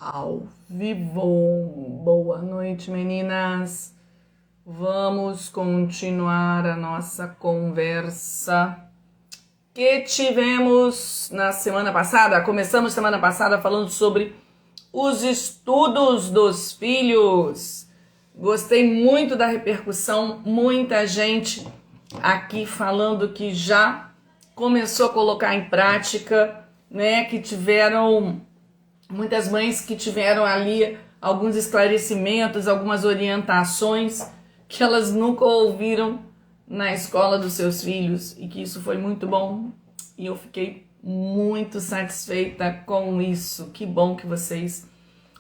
Ao vivo. Boa noite, meninas. Vamos continuar a nossa conversa que tivemos na semana passada. Começamos semana passada falando sobre os estudos dos filhos. Gostei muito da repercussão, muita gente aqui falando que já começou a colocar em prática, né, que tiveram muitas mães que tiveram ali alguns esclarecimentos, algumas orientações que elas nunca ouviram na escola dos seus filhos e que isso foi muito bom e eu fiquei muito satisfeita com isso. Que bom que vocês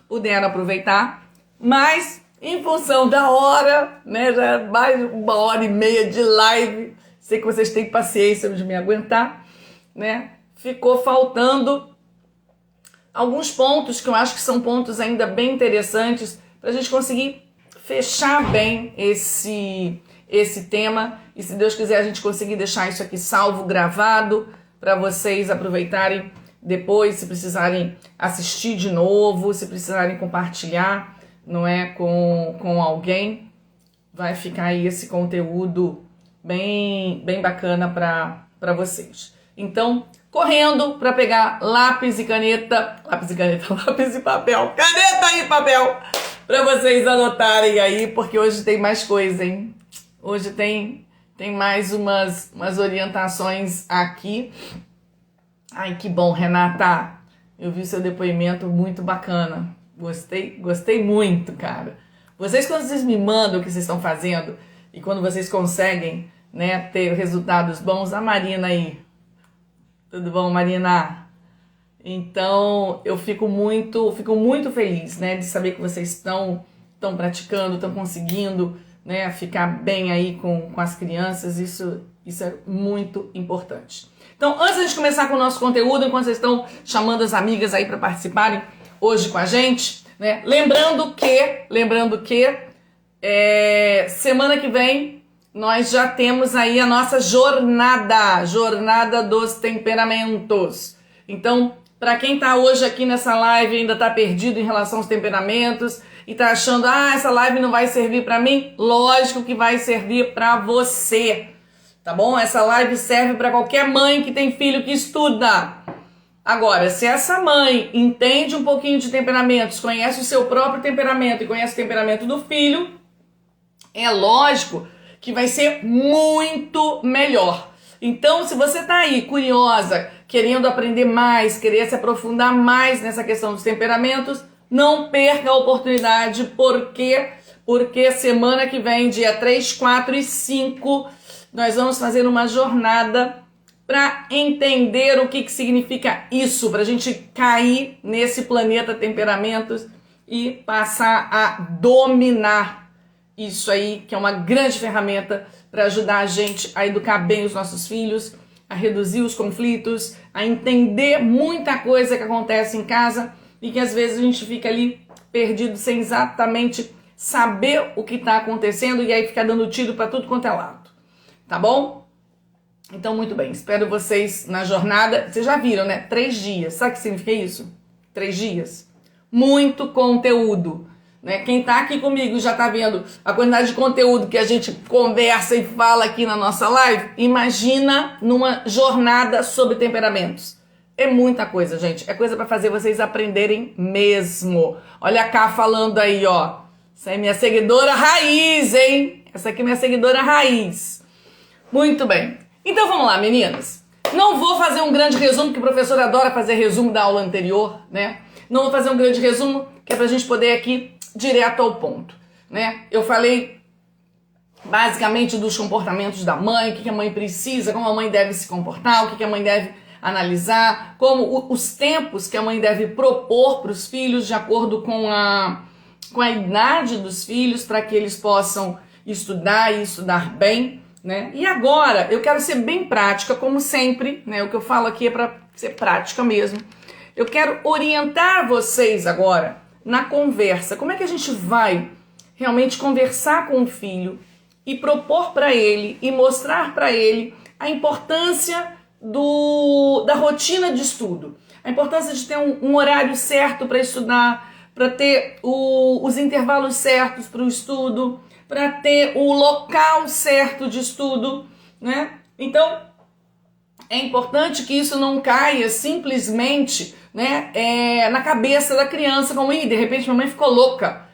puderam aproveitar, mas em função da hora, né, já mais 1h30 de live, sei que vocês têm paciência de me aguentar, né, ficou faltando alguns pontos que eu acho que são pontos ainda bem interessantes para a gente conseguir fechar bem esse tema e, se Deus quiser, a gente conseguir deixar isso aqui salvo, gravado, para vocês aproveitarem depois, se precisarem assistir de novo, se precisarem compartilhar, não é, com alguém, vai ficar aí esse conteúdo bem bacana para vocês. Então, correndo para pegar lápis e papel, caneta e papel, para vocês anotarem aí, porque hoje tem mais coisa, hein? Hoje tem mais umas orientações aqui. Ai, que bom, Renata, eu vi seu depoimento muito bacana, gostei muito, cara. Vocês, quando vocês me mandam o que vocês estão fazendo e quando vocês conseguem, né, ter resultados bons, a Marina aí, tudo bom, Marina? Então, eu fico muito feliz, né, de saber que vocês estão praticando, estão conseguindo, né, ficar bem aí com as crianças. Isso é muito importante. Então, antes de começar com o nosso conteúdo, enquanto vocês estão chamando as amigas aí para participarem hoje com a gente, né, lembrando que semana que vem nós já temos aí a nossa jornada dos temperamentos. Então, para quem tá hoje aqui nessa live e ainda tá perdido em relação aos temperamentos e tá achando, essa live não vai servir para mim, lógico que vai servir para você, tá bom? Essa live serve para qualquer mãe que tem filho que estuda. Agora, se essa mãe entende um pouquinho de temperamentos, conhece o seu próprio temperamento e conhece o temperamento do filho, é lógico que vai ser muito melhor. Então, se você tá aí curiosa, querendo aprender mais, querer se aprofundar mais nessa questão dos temperamentos, não perca a oportunidade, porque semana que vem, dia 3, 4 e 5, nós vamos fazer uma jornada para entender o que significa isso, para a gente cair nesse planeta temperamentos e passar a dominar isso aí, que é uma grande ferramenta para ajudar a gente a educar bem os nossos filhos, a reduzir os conflitos, a entender muita coisa que acontece em casa e que às vezes a gente fica ali perdido sem exatamente saber o que está acontecendo e aí fica dando tiro para tudo quanto é lado. Tá bom? Então, muito bem. Espero vocês na jornada. Vocês já viram, né? 3 dias. Sabe o que significa isso? 3 dias. Muito conteúdo. Né? Quem tá aqui comigo já tá vendo a quantidade de conteúdo que a gente conversa e fala aqui na nossa live. Imagina numa jornada sobre temperamentos. É muita coisa, gente. É coisa para fazer vocês aprenderem mesmo. Olha a Cá falando aí, ó. Essa é minha seguidora raiz, hein? Essa aqui é minha seguidora raiz. Muito bem. Então vamos lá, meninas. Não vou fazer um grande resumo, porque o professor adora fazer resumo da aula anterior, né? Não vou fazer um grande resumo, que é pra gente poder aqui direto ao ponto, né? Eu falei basicamente dos comportamentos da mãe, o que a mãe precisa, como a mãe deve se comportar, o que a mãe deve analisar, como os tempos que a mãe deve propor para os filhos de acordo com a idade dos filhos, para que eles possam estudar e estudar bem, né? E agora eu quero ser bem prática, como sempre, né? O que eu falo aqui é para ser prática mesmo. Eu quero orientar vocês agora na conversa. Como é que a gente vai realmente conversar com o filho e propor para ele e mostrar para ele a importância da rotina de estudo, a importância de ter um horário certo para estudar, para ter os intervalos certos para o estudo, para ter o local certo de estudo, né? Então, é importante que isso não caia simplesmente, né, na cabeça da criança, como, de repente minha mãe ficou louca,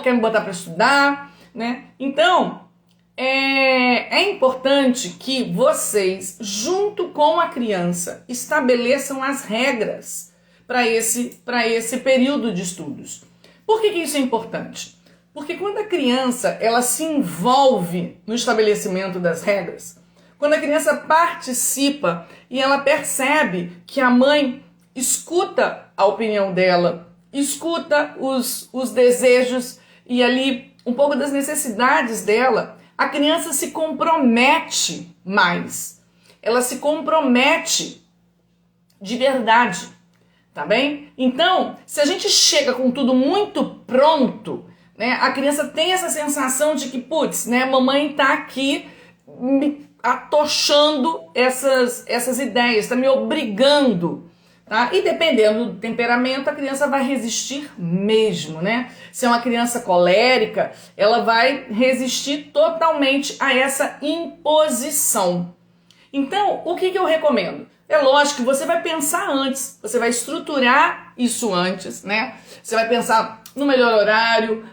quer me botar para estudar, né? Então, é importante que vocês, junto com a criança, estabeleçam as regras para esse período de estudos. Por que isso é importante? Porque quando a criança ela se envolve no estabelecimento das regras, quando a criança participa e ela percebe que a mãe escuta a opinião dela, escuta os desejos e ali um pouco das necessidades dela, a criança se compromete mais. Ela se compromete de verdade, tá bem? Então, se a gente chega com tudo muito pronto, né, a criança tem essa sensação de que, putz, né, mamãe tá aqui me atochando essas ideias, tá me obrigando. Tá? E dependendo do temperamento, a criança vai resistir mesmo, né? Se é uma criança colérica, ela vai resistir totalmente a essa imposição. Então, o que eu recomendo? É lógico que você vai pensar antes, você vai estruturar isso antes, né? Você vai pensar no melhor horário,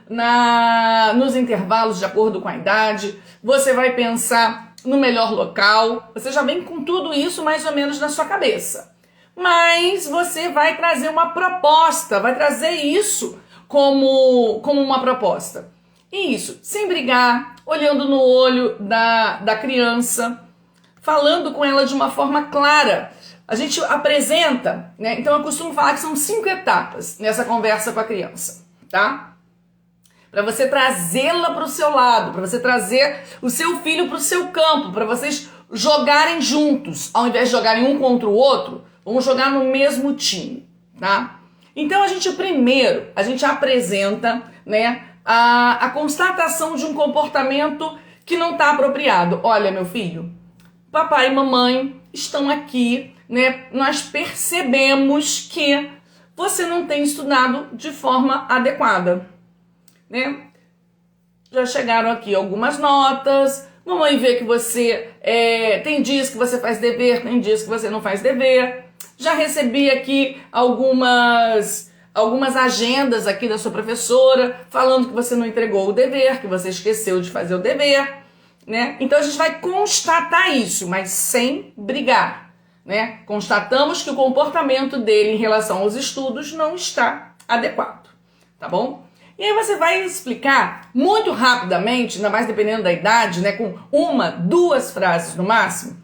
nos intervalos de acordo com a idade, você vai pensar no melhor local, você já vem com tudo isso mais ou menos na sua cabeça. Mas você vai trazer uma proposta, vai trazer isso como uma proposta. E isso, sem brigar, olhando no olho da criança, falando com ela de uma forma clara. A gente apresenta, né? Então eu costumo falar que são 5 etapas nessa conversa com a criança, tá? Para você trazê-la para o seu lado, para você trazer o seu filho para o seu campo, para vocês jogarem juntos, ao invés de jogarem um contra o outro, vamos jogar no mesmo time, tá? Então a gente apresenta, né, a constatação de um comportamento que não está apropriado. Olha, meu filho, papai e mamãe estão aqui, né? Nós percebemos que você não tem estudado de forma adequada, né? Já chegaram aqui algumas notas. Mamãe vê que você tem dias que você faz dever, tem dias que você não faz dever. Já recebi aqui algumas agendas aqui da sua professora falando que você não entregou o dever, que você esqueceu de fazer o dever, né? Então a gente vai constatar isso, mas sem brigar, né? Constatamos que o comportamento dele em relação aos estudos não está adequado, tá bom? E aí você vai explicar muito rapidamente, ainda mais dependendo da idade, né, com 1, 2 frases no máximo,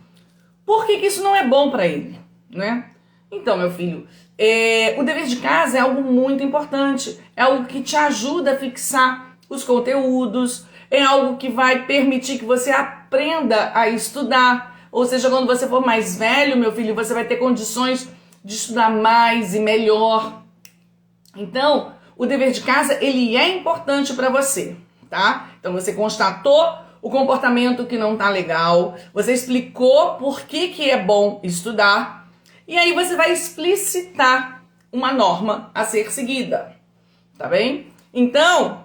por que isso não é bom para ele, né? Então, meu filho, o dever de casa é algo muito importante, é algo que te ajuda a fixar os conteúdos, é algo que vai permitir que você aprenda a estudar, ou seja, quando você for mais velho, meu filho, você vai ter condições de estudar mais e melhor. Então, o dever de casa, ele é importante para você, tá? Então, você constatou o comportamento que não tá legal, você explicou por que é bom estudar, e aí você vai explicitar uma norma a ser seguida, tá bem? Então,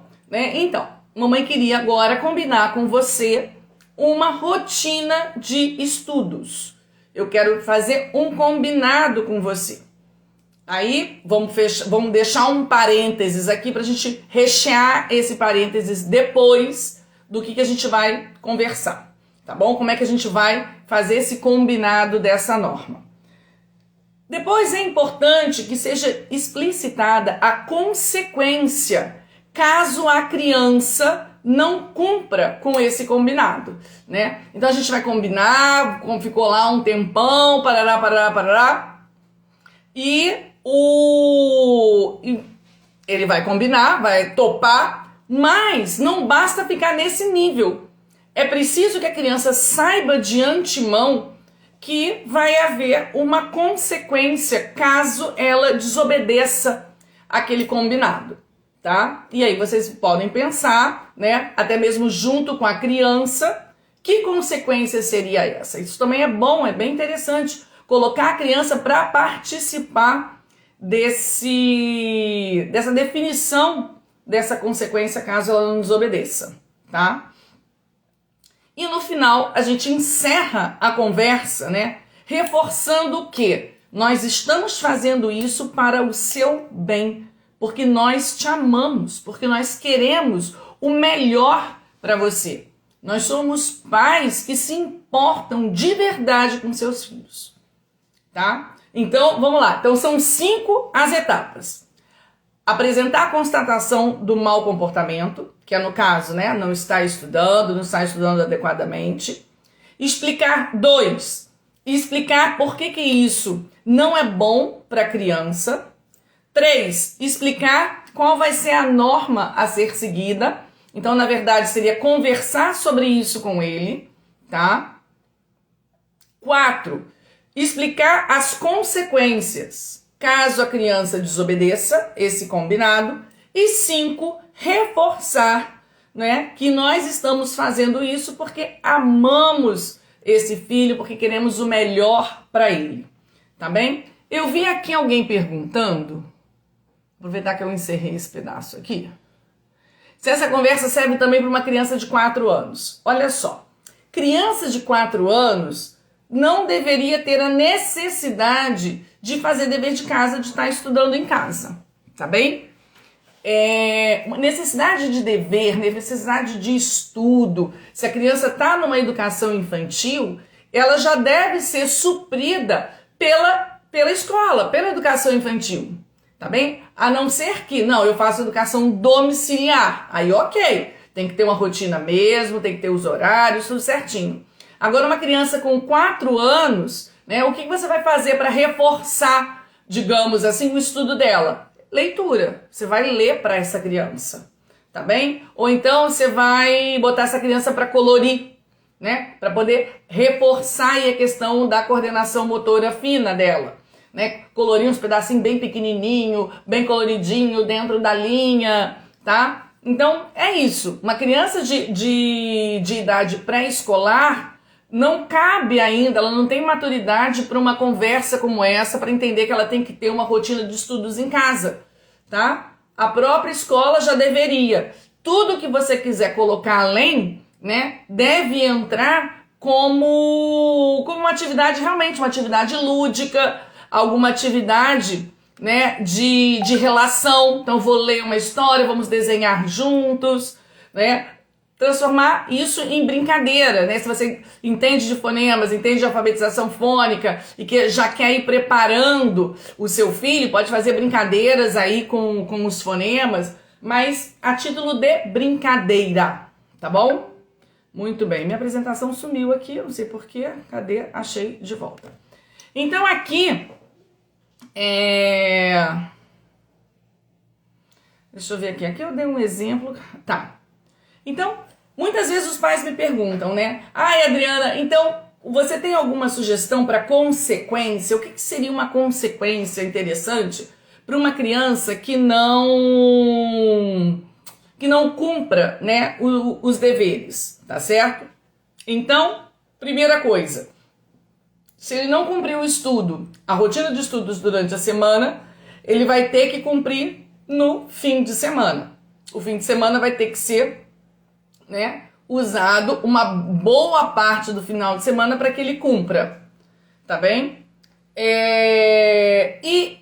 mamãe queria agora combinar com você uma rotina de estudos. Eu quero fazer um combinado com você. Aí, vamos deixar um parênteses aqui para a gente rechear esse parênteses depois do que a gente vai conversar, tá bom? Como é que a gente vai fazer esse combinado dessa norma. Depois é importante que seja explicitada a consequência caso a criança não cumpra com esse combinado, né? Então a gente vai combinar, como ficou lá um tempão, parará, e ele vai combinar, vai topar, mas não basta ficar nesse nível. É preciso que a criança saiba de antemão que vai haver uma consequência caso ela desobedeça aquele combinado, tá? E aí vocês podem pensar, né, até mesmo junto com a criança, que consequência seria essa? Isso também é bom, é bem interessante, colocar a criança para participar dessa definição dessa consequência caso ela não desobedeça, tá? E no final a gente encerra a conversa, né, reforçando que nós estamos fazendo isso para o seu bem, porque nós te amamos, porque nós queremos o melhor para você. Nós somos pais que se importam de verdade com seus filhos, tá? Então, vamos lá. Então, são 5 as etapas. Apresentar a constatação do mau comportamento, que é no caso, né, não está estudando adequadamente. Explicar 2. Explicar por que isso não é bom para a criança. 3. Explicar qual vai ser a norma a ser seguida. Então, na verdade, seria conversar sobre isso com ele, tá? 4. Explicar as consequências caso a criança desobedeça esse combinado. E 5. Reforçar, né, que nós estamos fazendo isso porque amamos esse filho, porque queremos o melhor para ele, tá bem? Eu vi aqui alguém perguntando, aproveitar que eu encerrei esse pedaço aqui, se essa conversa serve também para uma criança de 4 anos. Olha só, criança de 4 anos não deveria ter a necessidade de fazer dever de casa, de estar estudando em casa, tá bem? Necessidade de dever, necessidade de estudo, se a criança está numa educação infantil, ela já deve ser suprida pela escola, pela educação infantil, tá bem? A não ser que, não, eu faço educação domiciliar, aí ok, tem que ter uma rotina mesmo, tem que ter os horários, tudo certinho. Agora uma criança com 4 anos, né, o que você vai fazer para reforçar, digamos assim, o estudo dela? Leitura, você vai ler para essa criança, tá bem? Ou então você vai botar essa criança para colorir, né? Para poder reforçar aí a questão da coordenação motora fina dela, né? Colorir uns pedacinhos bem pequenininho, bem coloridinho dentro da linha, tá? Então é isso, uma criança de idade pré-escolar não cabe ainda, ela não tem maturidade para uma conversa como essa, para entender que ela tem que ter uma rotina de estudos em casa, tá? A própria escola já deveria. Tudo que você quiser colocar além, né, deve entrar como uma atividade, realmente uma atividade lúdica, alguma atividade, né, de relação. Então vou ler uma história, vamos desenhar juntos, né? Transformar isso em brincadeira, né? Se você entende de fonemas, entende de alfabetização fônica e que já quer ir preparando o seu filho, pode fazer brincadeiras aí com os fonemas, mas a título de brincadeira, tá bom? Muito bem, minha apresentação sumiu aqui, eu não sei porquê, cadê? Achei de volta. Então aqui, deixa eu ver aqui eu dei um exemplo, tá. Então, muitas vezes os pais me perguntam, né? Ai, Adriana, então você tem alguma sugestão para consequência? O que seria uma consequência interessante para uma criança que não cumpra, né, os deveres, tá certo? Então, primeira coisa, se ele não cumprir o estudo, a rotina de estudos durante a semana, ele vai ter que cumprir no fim de semana. O fim de semana vai ter que ser, né, usado uma boa parte do final de semana para que ele cumpra, tá bem? E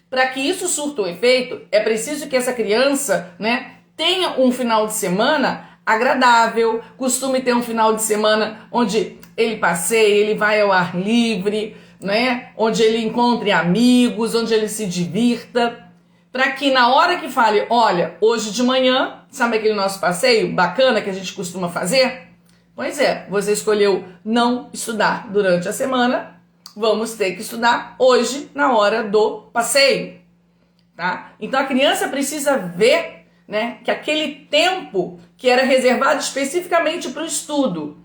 para que isso surta o efeito, é preciso que essa criança, né, tenha um final de semana agradável, costume ter um final de semana onde ele passeie, ele vai ao ar livre, né, onde ele encontre amigos, onde ele se divirta, para que na hora que fale, olha, hoje de manhã, sabe aquele nosso passeio bacana que a gente costuma fazer? Pois é, você escolheu não estudar durante a semana, vamos ter que estudar hoje na hora do passeio, tá? Então a criança precisa ver, né, que aquele tempo que era reservado especificamente para o estudo,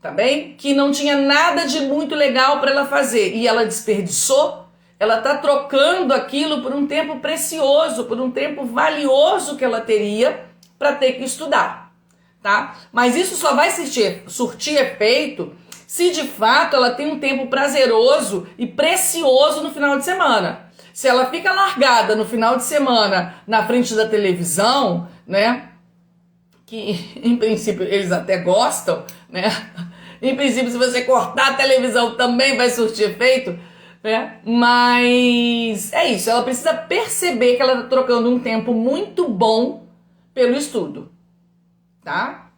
tá bem? Que não tinha nada de muito legal para ela fazer e ela desperdiçou, ela está trocando aquilo por um tempo precioso, por um tempo valioso que ela teria para ter que estudar, tá? Mas isso só vai surtir efeito se de fato ela tem um tempo prazeroso e precioso no final de semana. Se ela fica largada no final de semana na frente da televisão, né? Que em princípio eles até gostam, né? Em princípio, se você cortar a televisão também vai surtir efeito, né? Mas é isso, ela precisa perceber que ela está trocando um tempo muito bom pelo estudo, tá?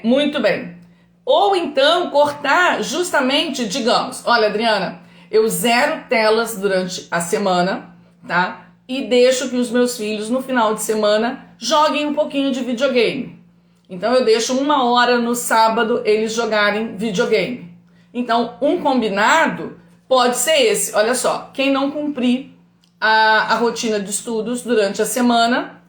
Muito bem. Ou então cortar justamente, digamos, olha, Adriana, eu zero telas durante a semana, tá? E deixo que os meus filhos no final de semana joguem um pouquinho de videogame. Então eu deixo 1 hora no sábado eles jogarem videogame. Então um combinado pode ser esse. Olha só, quem não cumprir a rotina de estudos durante a semana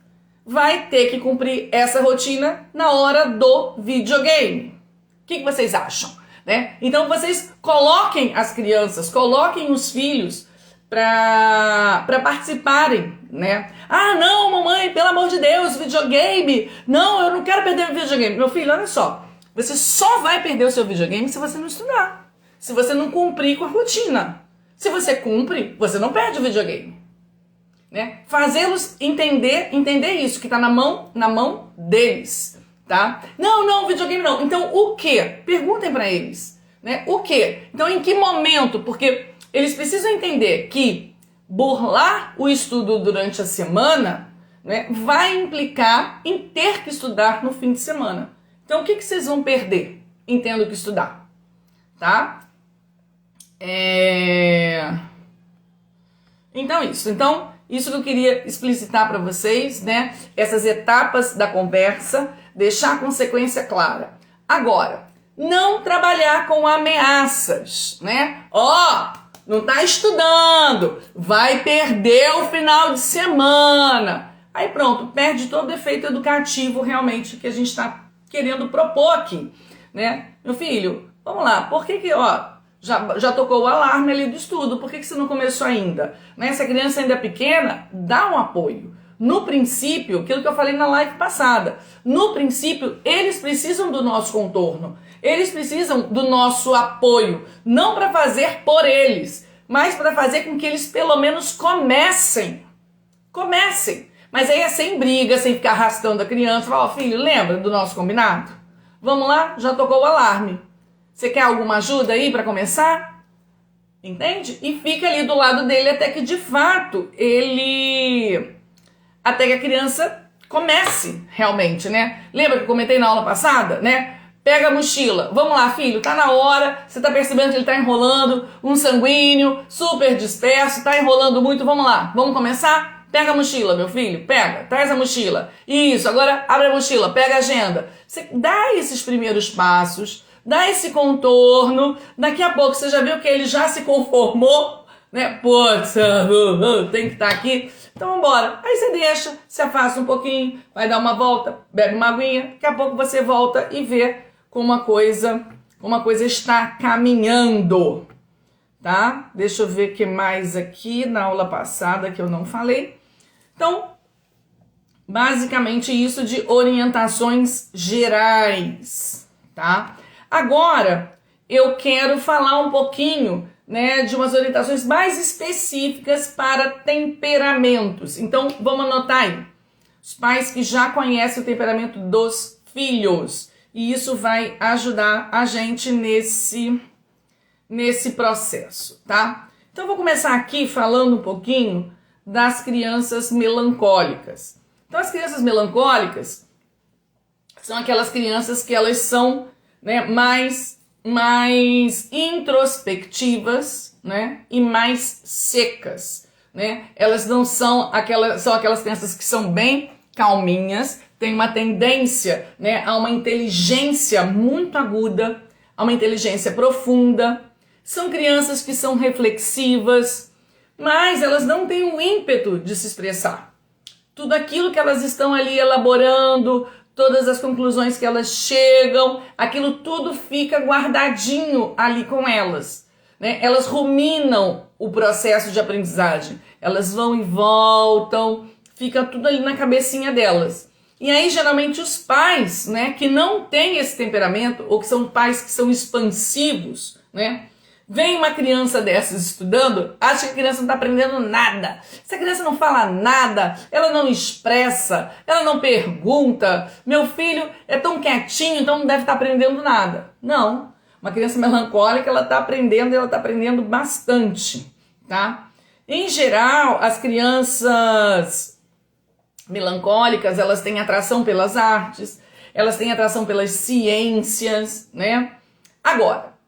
vai ter que cumprir essa rotina na hora do videogame. O que vocês acham? Né? Então vocês coloquem as crianças, coloquem os filhos para participarem, né? Ah, não, mamãe, pelo amor de Deus, videogame. Não, eu não quero perder o videogame. Meu filho, olha só. Você só vai perder o seu videogame se você não estudar. Se você não cumprir com a rotina. Se você cumpre, você não perde o videogame. Né? Fazê-los entender isso, que está na mão deles. Tá? Não, videogame não. Então, o que? Perguntem para eles. Né? O que? Então, em que momento? Porque eles precisam entender que burlar o estudo durante a semana, né, vai implicar em ter que estudar no fim de semana. Então, o que vocês vão perder em tendo que estudar? Tá? Então, isso. Isso que eu queria explicitar para vocês, né? Essas etapas da conversa, deixar a consequência clara. Agora, não trabalhar com ameaças, né? Não tá estudando, vai perder o final de semana. Aí pronto, perde todo o efeito educativo realmente que a gente está querendo propor aqui, né? Meu filho, vamos lá, por que já tocou o alarme ali do estudo, por que você não começou ainda? Né? Se a criança ainda é pequena, dá um apoio. No princípio, aquilo que eu falei na live passada, no princípio, eles precisam do nosso contorno, eles precisam do nosso apoio, não para fazer por eles, mas para fazer com que eles pelo menos comecem. Mas aí é sem briga, sem ficar arrastando a criança, fala, filho, lembra do nosso combinado? Vamos lá, já tocou o alarme. Você quer alguma ajuda aí para começar? Entende? E fica ali do lado dele até que de fato até que a criança comece realmente, né? Lembra que eu comentei na aula passada, né? Pega a mochila. Vamos lá, filho, tá na hora. Você tá percebendo que ele tá enrolando, um sanguíneo, super disperso, tá enrolando muito. Vamos lá, vamos começar? Pega a mochila, meu filho, pega, traz a mochila. Isso, agora abre a mochila, pega a agenda. Você dá esses primeiros passos, dá esse contorno. Daqui a pouco você já viu que ele já se conformou, né? Putz, tem que estar aqui. Então vambora. Aí você deixa, se afasta um pouquinho, vai dar uma volta, bebe uma aguinha, daqui a pouco você volta e vê como uma coisa está caminhando, tá? Deixa eu ver o que mais aqui na aula passada que eu não falei. Então, basicamente isso de orientações gerais, tá? Agora, eu quero falar um pouquinho, né, de umas orientações mais específicas para temperamentos. Então, vamos anotar aí. Os pais que já conhecem o temperamento dos filhos. E isso vai ajudar a gente nesse processo, tá? Então, eu vou começar aqui falando um pouquinho das crianças melancólicas. Então, as crianças melancólicas são aquelas crianças que elas são, né, mais introspectivas, né, e mais secas, né? Elas não são aquelas crianças que são bem calminhas, têm uma tendência, né, a uma inteligência muito aguda, a uma inteligência profunda. São crianças que são reflexivas, mas elas não têm o ímpeto de se expressar. Tudo aquilo que elas estão ali elaborando, todas as conclusões que elas chegam, aquilo tudo fica guardadinho ali com elas, né? Elas ruminam o processo de aprendizagem, elas vão e voltam, fica tudo ali na cabecinha delas. E aí, geralmente, os pais, né, que não têm esse temperamento, ou que são pais que são expansivos, né, Vem uma criança dessas estudando, acha que a criança não está aprendendo nada. Se a criança não fala nada, ela não expressa, ela não pergunta. Meu filho é tão quietinho, então não deve estar aprendendo nada. Não. Uma criança melancólica, ela está aprendendo bastante, tá? Em geral, as crianças melancólicas, elas têm atração pelas artes, elas têm atração pelas ciências, né? Agora,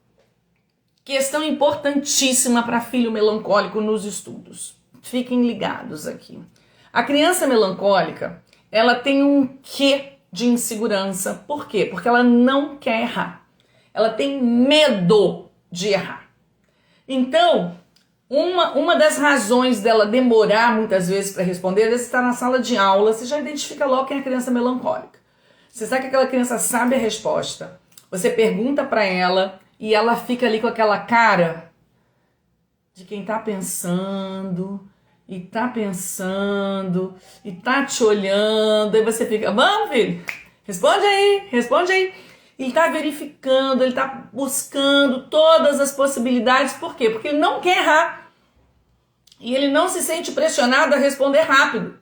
questão importantíssima para filho melancólico nos estudos. Fiquem ligados aqui. A criança melancólica, ela tem um quê de insegurança. Por quê? Porque ela não quer errar. Ela tem medo de errar. Então, uma das razões dela demorar muitas vezes para responder é estar na sala de aula, você já identifica logo quem é a criança melancólica. Você sabe que aquela criança sabe a resposta. Você pergunta para ela e ela fica ali com aquela cara de quem tá pensando e tá te olhando. Aí você fica, vamos filho, responde aí. Ele tá verificando, ele tá buscando todas as possibilidades. Por quê? Porque ele não quer errar. E ele não se sente pressionado a responder rápido.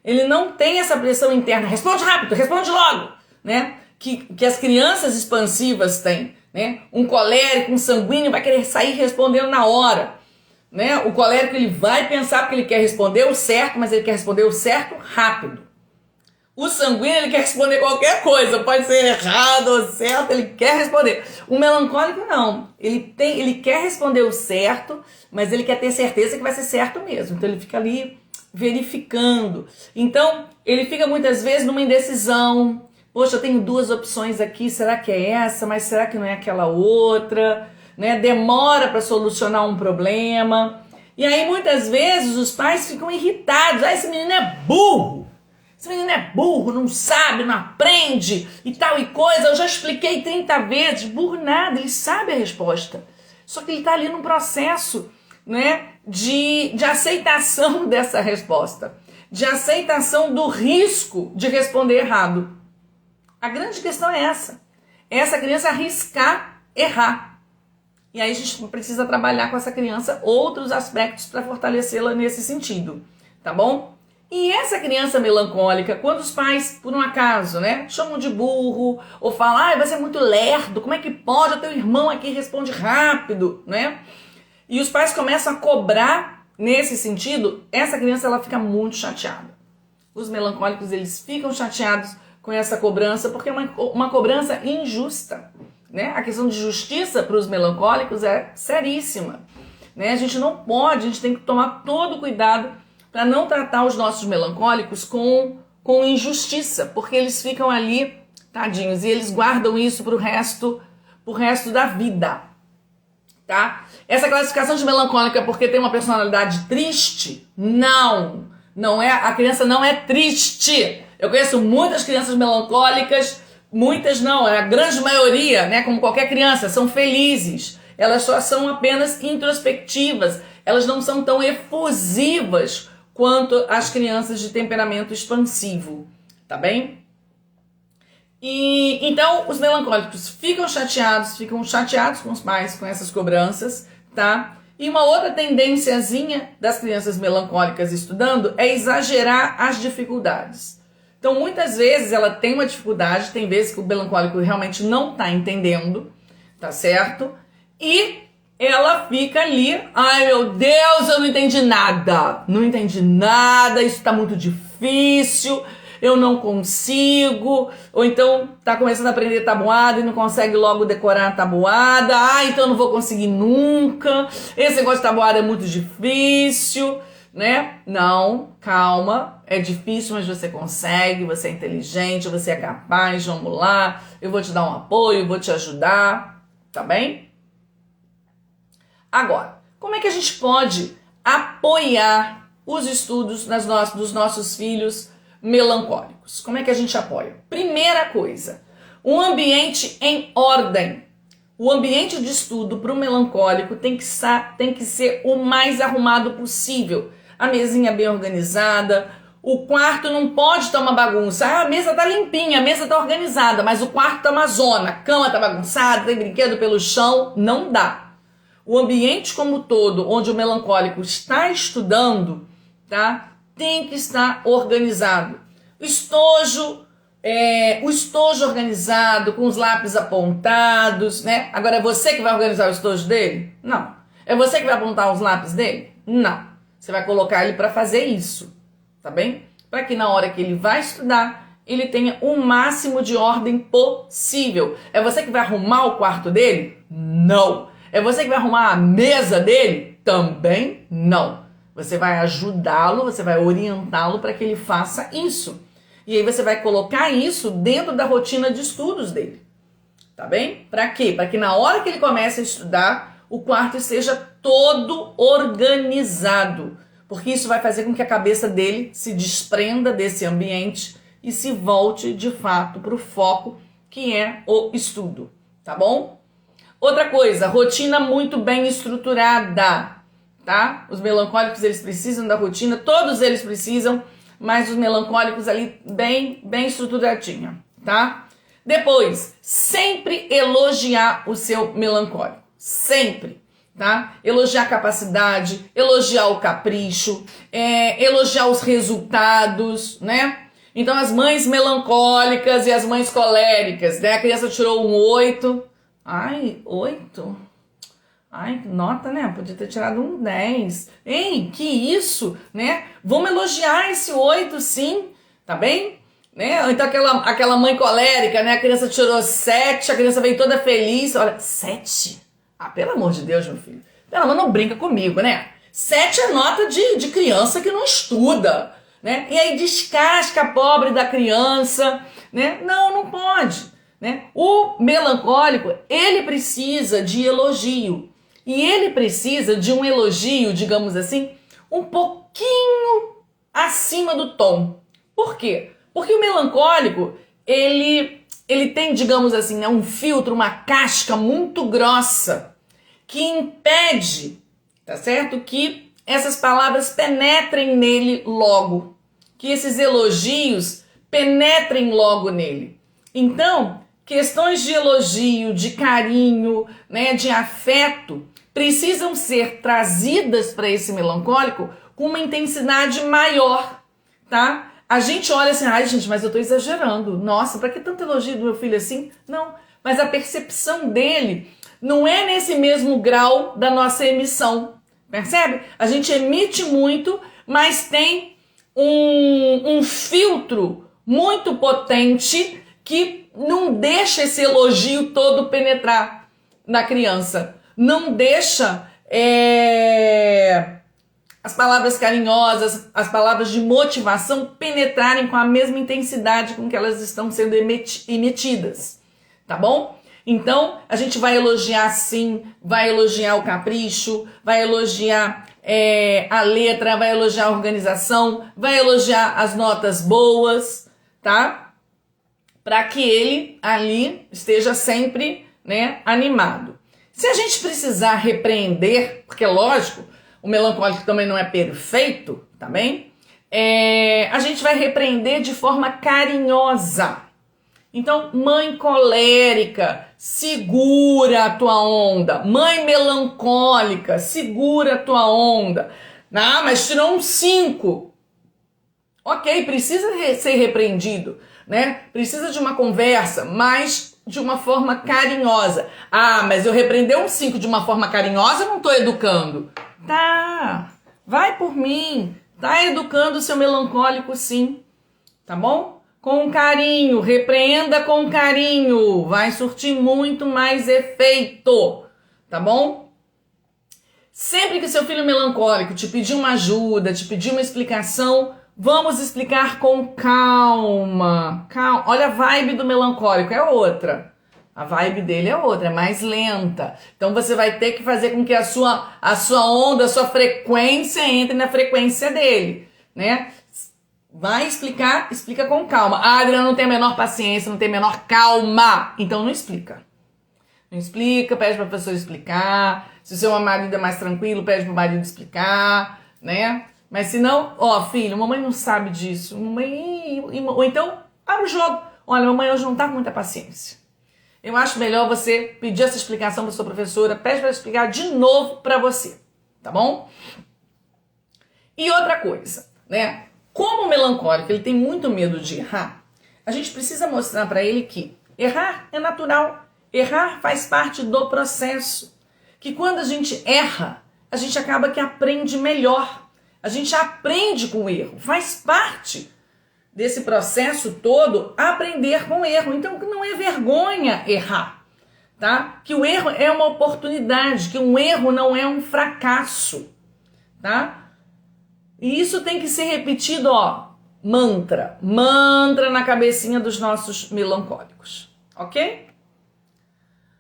Ele não tem essa pressão interna. Responde rápido, responde logo, né? Que as crianças expansivas têm, né? Um colérico, um sanguíneo vai querer sair respondendo na hora, né? O colérico, ele vai pensar porque ele quer responder o certo, mas ele quer responder o certo rápido. O sanguíneo, ele quer responder qualquer coisa, pode ser errado ou certo, ele quer responder. O melancólico não, ele quer responder o certo, mas ele quer ter certeza que vai ser certo mesmo. Então ele fica ali verificando. Então ele fica muitas vezes numa indecisão. Poxa, eu tenho duas opções aqui, será que é essa, mas será que não é aquela outra? Né? Demora para solucionar um problema. E aí muitas vezes os pais ficam irritados. Ah, esse menino é burro. Esse menino é burro, não sabe, não aprende e tal e coisa. Eu já expliquei 30 vezes. Burro nada, ele sabe a resposta. Só que ele está ali num processo, né, de aceitação dessa resposta. De aceitação do risco de responder errado. A grande questão é essa. É essa criança arriscar errar. E aí a gente precisa trabalhar com essa criança outros aspectos para fortalecê-la nesse sentido. Tá bom? E essa criança melancólica, quando os pais, por um acaso, né, chamam de burro, ou falam, você é muito lerdo, como é que pode? O teu irmão aqui responde rápido, né? E os pais começam a cobrar nesse sentido, essa criança ela fica muito chateada. Os melancólicos, eles ficam chateados com essa cobrança, porque é uma cobrança injusta, né? A questão de justiça para os melancólicos é seríssima, né? A gente tem que tomar todo o cuidado para não tratar os nossos melancólicos com injustiça, porque eles ficam ali, tadinhos, e eles guardam isso pro resto da vida, tá? Essa classificação de melancólica porque tem uma personalidade triste? Não é, a criança não é triste. Eu conheço muitas crianças melancólicas, muitas não, a grande maioria, né, como qualquer criança, são felizes. Elas só são apenas introspectivas, elas não são tão efusivas quanto as crianças de temperamento expansivo, tá bem? E então os melancólicos ficam chateados com os pais, com essas cobranças, tá? E uma outra tendênciazinha das crianças melancólicas estudando é exagerar as dificuldades. Então muitas vezes ela tem uma dificuldade, tem vezes que o melancólico realmente não tá entendendo, tá certo? E ela fica ali, ai meu Deus, eu não entendi nada, isso tá muito difícil, eu não consigo, ou então tá começando a aprender tabuada e não consegue logo decorar a tabuada, então eu não vou conseguir nunca, esse negócio de tabuada é muito difícil, né? Não, calma, é difícil, mas você consegue, você é inteligente, você é capaz, vamos lá, eu vou te dar um apoio, vou te ajudar, tá bem? Agora, como é que a gente pode apoiar os estudos dos nossos filhos melancólicos? Como é que a gente apoia? Primeira coisa, um ambiente em ordem. O ambiente de estudo para o melancólico tem que ser o mais arrumado possível. A mesinha bem organizada, o quarto não pode estar uma bagunça. A mesa está limpinha, a mesa está organizada, mas o quarto está uma zona. A cama está bagunçada, tem brinquedo pelo chão, não dá. o ambiente como todo, onde o melancólico está estudando, tá? Tem que estar organizado. O estojo organizado, com os lápis apontados, né? Agora é você que vai organizar o estojo dele? Não. É você que vai apontar os lápis dele? Não. Você vai colocar ele para fazer isso, tá bem? Para que na hora que ele vai estudar, ele tenha o máximo de ordem possível. É você que vai arrumar o quarto dele? Não. É você que vai arrumar a mesa dele? Também não. Você vai ajudá-lo, você vai orientá-lo para que ele faça isso. E aí você vai colocar isso dentro da rotina de estudos dele. Tá bem? Para quê? Para que na hora que ele comece a estudar, o quarto esteja todo organizado. Porque isso vai fazer com que a cabeça dele se desprenda desse ambiente e se volte de fato para o foco que é o estudo. Tá bom? Outra coisa, rotina muito bem estruturada. Tá? Os melancólicos, eles precisam da rotina, todos eles precisam, mas os melancólicos ali bem estruturadinha, tá? Depois, sempre elogiar o seu melancólico, sempre, tá? Elogiar a capacidade, elogiar o capricho, elogiar os resultados, né? Então as mães melancólicas e as mães coléricas, né? A criança tirou um 8, ai, 8? Ai, nota, né? Podia ter tirado um 10. Ei, que isso, né? Vamos elogiar esse 8, sim, tá bem? Né? Então aquela mãe colérica, né? A criança tirou 7, a criança veio toda feliz. Olha, 7? Ah, pelo amor de Deus, meu filho. Pelo amor, não brinca comigo, né? 7 é nota de criança que não estuda, né? E aí descasca a pobre da criança, né? Não pode, né? O melancólico, ele precisa de elogio. E ele precisa de um elogio, digamos assim, um pouquinho acima do tom. Por quê? Porque o melancólico, ele tem, digamos assim, né, um filtro, uma casca muito grossa que impede, tá certo? Que essas palavras penetrem nele logo. Que esses elogios penetrem logo nele. Então, questões de elogio, de carinho, né, de afeto, precisam ser trazidas para esse melancólico com uma intensidade maior, tá? A gente olha assim, ai gente, mas eu tô exagerando. Nossa, para que tanto elogio do meu filho assim? Não, mas a percepção dele não é nesse mesmo grau da nossa emissão, percebe? A gente emite muito, mas tem um filtro muito potente que não deixa esse elogio todo penetrar na criança. Não deixa as palavras carinhosas, as palavras de motivação penetrarem com a mesma intensidade com que elas estão sendo emitidas, tá bom? Então, a gente vai elogiar sim, vai elogiar o capricho, vai elogiar a letra, vai elogiar a organização, vai elogiar as notas boas, tá? Para que ele ali esteja sempre, né, animado. Se a gente precisar repreender, porque lógico, o melancólico também não é perfeito, tá bem? A gente vai repreender de forma carinhosa. Então, mãe colérica, segura a tua onda. Mãe melancólica, segura a tua onda. Ah, mas tirou um 5. Ok, precisa ser repreendido, né? Precisa de uma conversa, mas de uma forma carinhosa. Ah, mas eu repreender um 5 de uma forma carinhosa, eu não tô educando. Tá, vai por mim. Tá educando o seu melancólico sim, tá bom? Com carinho, repreenda com carinho. Vai surtir muito mais efeito, tá bom? Sempre que seu filho melancólico te pedir uma ajuda, te pedir uma explicação, vamos explicar com calma. Calma. Olha a vibe do melancólico, é outra. A vibe dele é outra, é mais lenta. Então você vai ter que fazer com que a sua onda, a sua frequência entre na frequência dele, né? Vai explicar, explica com calma. Ah, Adriana, não tem a menor paciência, não tem a menor calma. Então não explica. Não explica, pede para a professora explicar. Se o seu marido é mais tranquilo, pede para o marido explicar, né? Mas se não, ó, filho, mamãe não sabe disso. Mamãe... Ou então, abre o jogo. Olha, mamãe hoje não tá com muita paciência. eu acho melhor você pedir essa explicação para sua professora, pede para explicar de novo para você, tá bom? E outra coisa, né? Como o melancólico ele tem muito medo de errar, a gente precisa mostrar para ele que errar é natural, errar faz parte do processo, que quando a gente erra, a gente acaba que aprende melhor, a gente aprende com o erro, faz parte desse processo todo aprender com o erro. Então não é vergonha errar, tá? Que o erro é uma oportunidade, que um erro não é um fracasso, tá? E isso tem que ser repetido, ó, mantra na cabecinha dos nossos melancólicos, ok?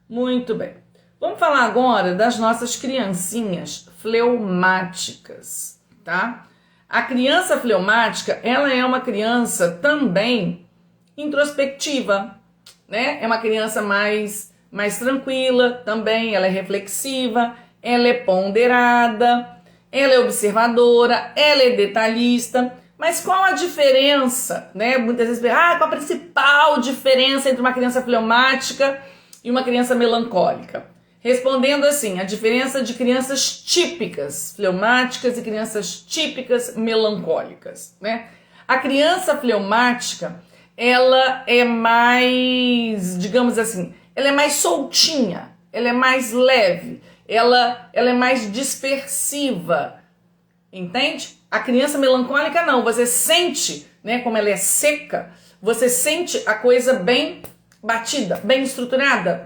Muito bem. Vamos falar agora das nossas criancinhas fleumáticas, tá? A criança fleumática, ela é uma criança também introspectiva, né? É uma criança mais tranquila também, ela é reflexiva, ela é ponderada, ela é observadora, ela é detalhista. Mas qual a diferença, né? Muitas vezes, qual a principal diferença entre uma criança fleumática e uma criança melancólica? Respondendo assim, a diferença de crianças típicas fleumáticas e crianças típicas melancólicas, né? A criança fleumática, ela é mais, digamos assim, ela é mais soltinha, ela é mais leve, ela é mais dispersiva, entende? A criança melancólica não, você sente, né, como ela é seca, você sente a coisa bem batida, bem estruturada,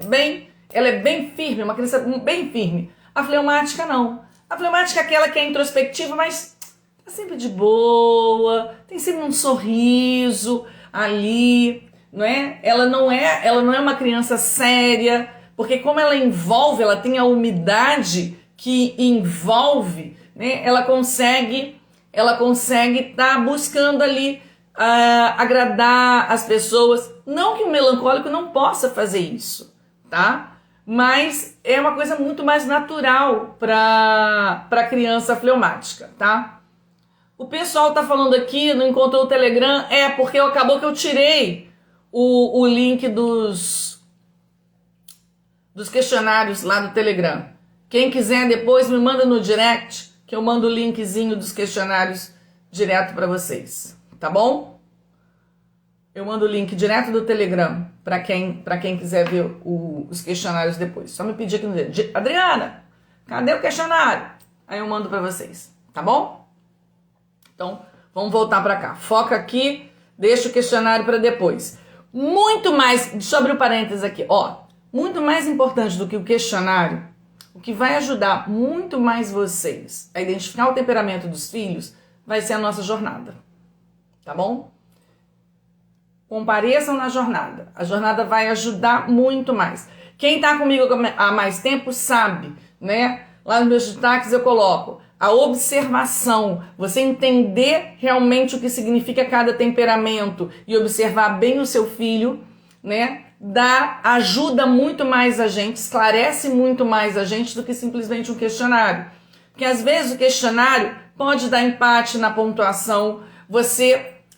ela é bem firme, uma criança bem firme. A fleumática não. A fleumática é aquela que é introspectiva, mas tá sempre de boa, tem sempre um sorriso ali, não é? Ela não é uma criança séria, porque como ela tem a umidade que envolve, né? Ela consegue estar buscando ali agradar as pessoas. Não que o melancólico não possa fazer isso, tá? Mas é uma coisa muito mais natural para a criança fleumática, tá? O pessoal tá falando aqui, não encontrou o Telegram, porque acabou que eu tirei o link dos questionários lá do Telegram. Quem quiser depois me manda no direct, que eu mando o linkzinho dos questionários direto para vocês, tá bom? Eu mando o link direto do Telegram para quem quiser ver os questionários depois. Só me pedir aqui no dedo. Adriana, cadê o questionário? Aí eu mando para vocês, tá bom? Então, vamos voltar para cá. Foca aqui, deixa o questionário para depois. Muito mais, sobre o parênteses aqui, ó. Muito mais importante do que o questionário, o que vai ajudar muito mais vocês a identificar o temperamento dos filhos vai ser a nossa jornada, tá bom? Compareçam na jornada. A jornada vai ajudar muito mais. Quem está comigo há mais tempo sabe, né? Lá nos meus destaques eu coloco a observação. Você entender realmente o que significa cada temperamento e observar bem o seu filho, né? Ajuda muito mais a gente, esclarece muito mais a gente do que simplesmente um questionário. Porque às vezes o questionário pode dar empate na pontuação.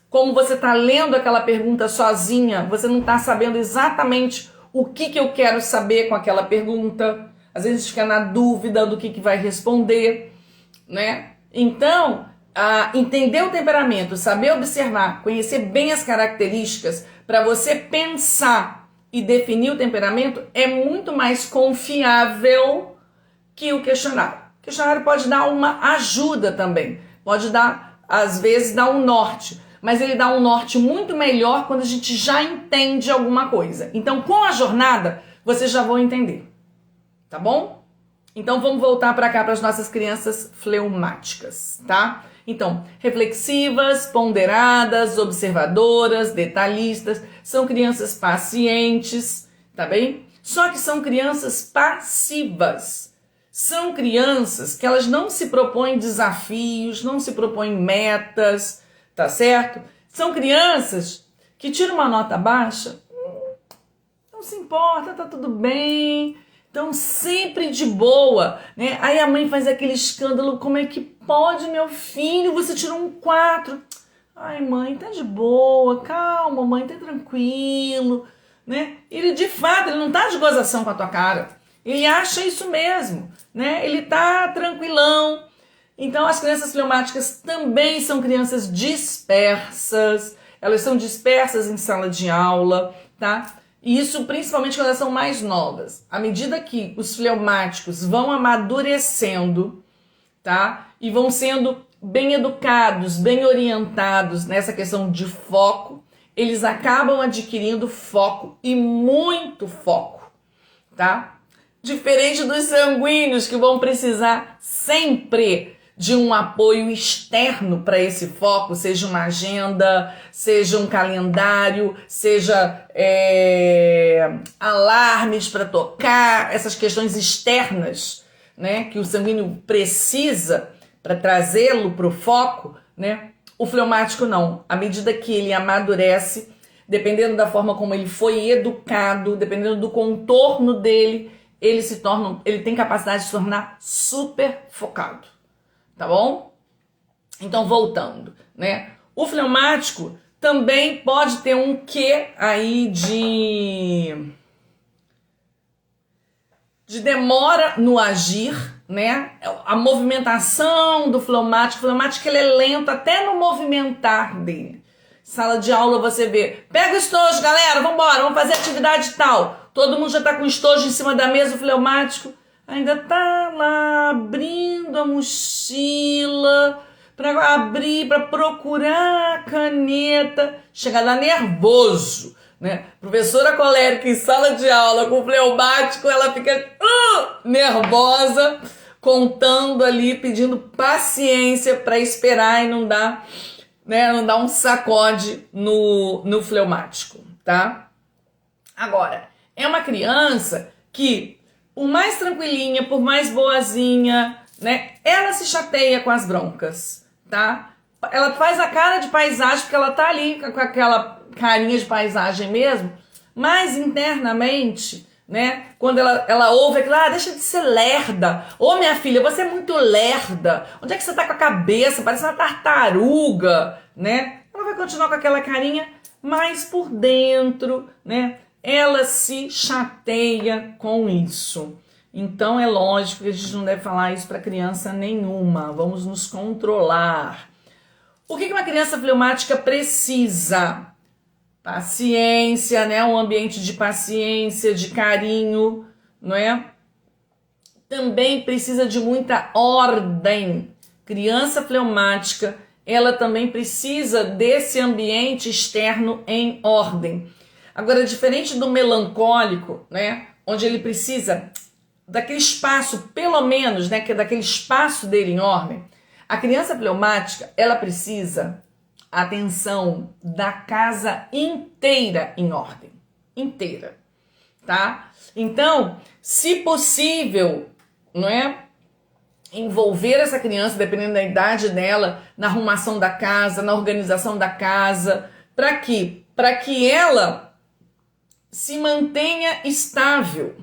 Como você está lendo aquela pergunta sozinha, você não está sabendo exatamente o que eu quero saber com aquela pergunta. Às vezes a gente fica na dúvida do que vai responder, né? Então, entender o temperamento, saber observar, conhecer bem as características para você pensar e definir o temperamento é muito mais confiável que o questionário. O questionário pode dar uma ajuda também, pode dar, às vezes, dar um norte. Mas ele dá um norte muito melhor quando a gente já entende alguma coisa. Então, com a jornada, vocês já vão entender. Tá bom? Então, vamos voltar para cá para as nossas crianças fleumáticas, tá? Então, reflexivas, ponderadas, observadoras, detalhistas, são crianças pacientes, tá bem? Só que são crianças passivas. São crianças que elas não se propõem desafios, não se propõem metas, tá certo? São crianças que tiram uma nota baixa, não se importa, tá tudo bem, estão sempre de boa, né? Aí a mãe faz aquele escândalo, como é que pode, meu filho, você tirou um 4? Ai, mãe, tá de boa, calma, mãe, tá tranquilo, né? Ele de fato, ele não tá de gozação com a tua cara. Ele acha isso mesmo, né? Ele tá tranquilão. Então as crianças fleumáticas também são crianças dispersas. Elas são dispersas em sala de aula, tá? E isso principalmente quando elas são mais novas. À medida que os fleumáticos vão amadurecendo, tá? E vão sendo bem educados, bem orientados nessa questão de foco, eles acabam adquirindo foco e muito foco, tá? Diferente dos sanguíneos que vão precisar sempre de um apoio externo para esse foco, seja uma agenda, seja um calendário, seja alarmes para tocar, essas questões externas, né, que o sanguíneo precisa para trazê-lo para o foco, né? O fleumático não. À medida que ele amadurece, dependendo da forma como ele foi educado, dependendo do contorno dele, ele tem capacidade de se tornar super focado. Tá bom? Então, voltando, né? O fleumático também pode ter um quê aí de demora no agir, né? A movimentação do fleumático, ele é lento até no movimentar dele. Sala de aula você vê, pega o estojo, galera, vambora, vamos fazer atividade tal. Todo mundo já tá com o estojo em cima da mesa, o fleumático ainda tá lá abrindo a mochila para abrir, para procurar a caneta, chega lá nervoso, né? Professora colérica em sala de aula com fleumático, ela fica nervosa, contando ali, pedindo paciência para esperar e não dar, né, não dar um sacode no fleumático, tá? Agora, é uma criança que, por mais tranquilinha, por mais boazinha, né, ela se chateia com as broncas, tá? Ela faz a cara de paisagem porque ela tá ali com aquela carinha de paisagem mesmo, mas internamente, né, quando ela ouve aquilo, deixa de ser lerda. Ô, minha filha, você é muito lerda. Onde é que você tá com a cabeça? Parece uma tartaruga, né? Ela vai continuar com aquela carinha, mas por dentro, né, ela se chateia com isso. Então é lógico que a gente não deve falar isso para criança nenhuma. Vamos nos controlar. O que uma criança fleumática precisa? Paciência, né? Um ambiente de paciência, de carinho, não é? Também precisa de muita ordem. Criança fleumática, ela também precisa desse ambiente externo em ordem. Agora, diferente do melancólico, né? Onde ele precisa daquele espaço, pelo menos, né? Que é daquele espaço dele em ordem. A criança fleumática, ela precisa atenção da casa inteira em ordem. Inteira, tá? Então, se possível, não é? Envolver essa criança, dependendo da idade dela, na arrumação da casa, na organização da casa. Para quê? Para que ela se mantenha estável,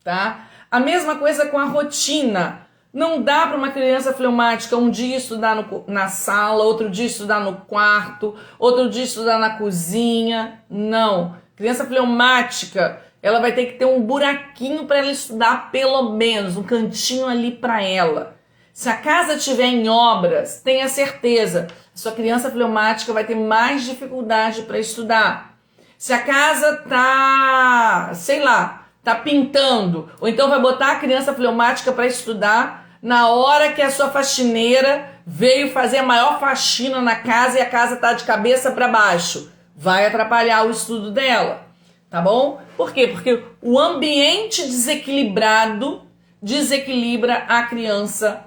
tá? A mesma coisa com a rotina. Não dá para uma criança fleumática um dia estudar na sala, outro dia estudar no quarto, outro dia estudar na cozinha. Não. Criança fleumática, ela vai ter que ter um buraquinho para ela estudar, pelo menos, um cantinho ali para ela. Se a casa estiver em obras, tenha certeza, a sua criança fleumática vai ter mais dificuldade para estudar. Se a casa tá, sei lá, tá pintando, ou então vai botar a criança fleumática para estudar na hora que a sua faxineira veio fazer a maior faxina na casa e a casa tá de cabeça para baixo. Vai atrapalhar o estudo dela, tá bom? Por quê? Porque o ambiente desequilibrado desequilibra a criança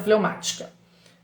fleumática.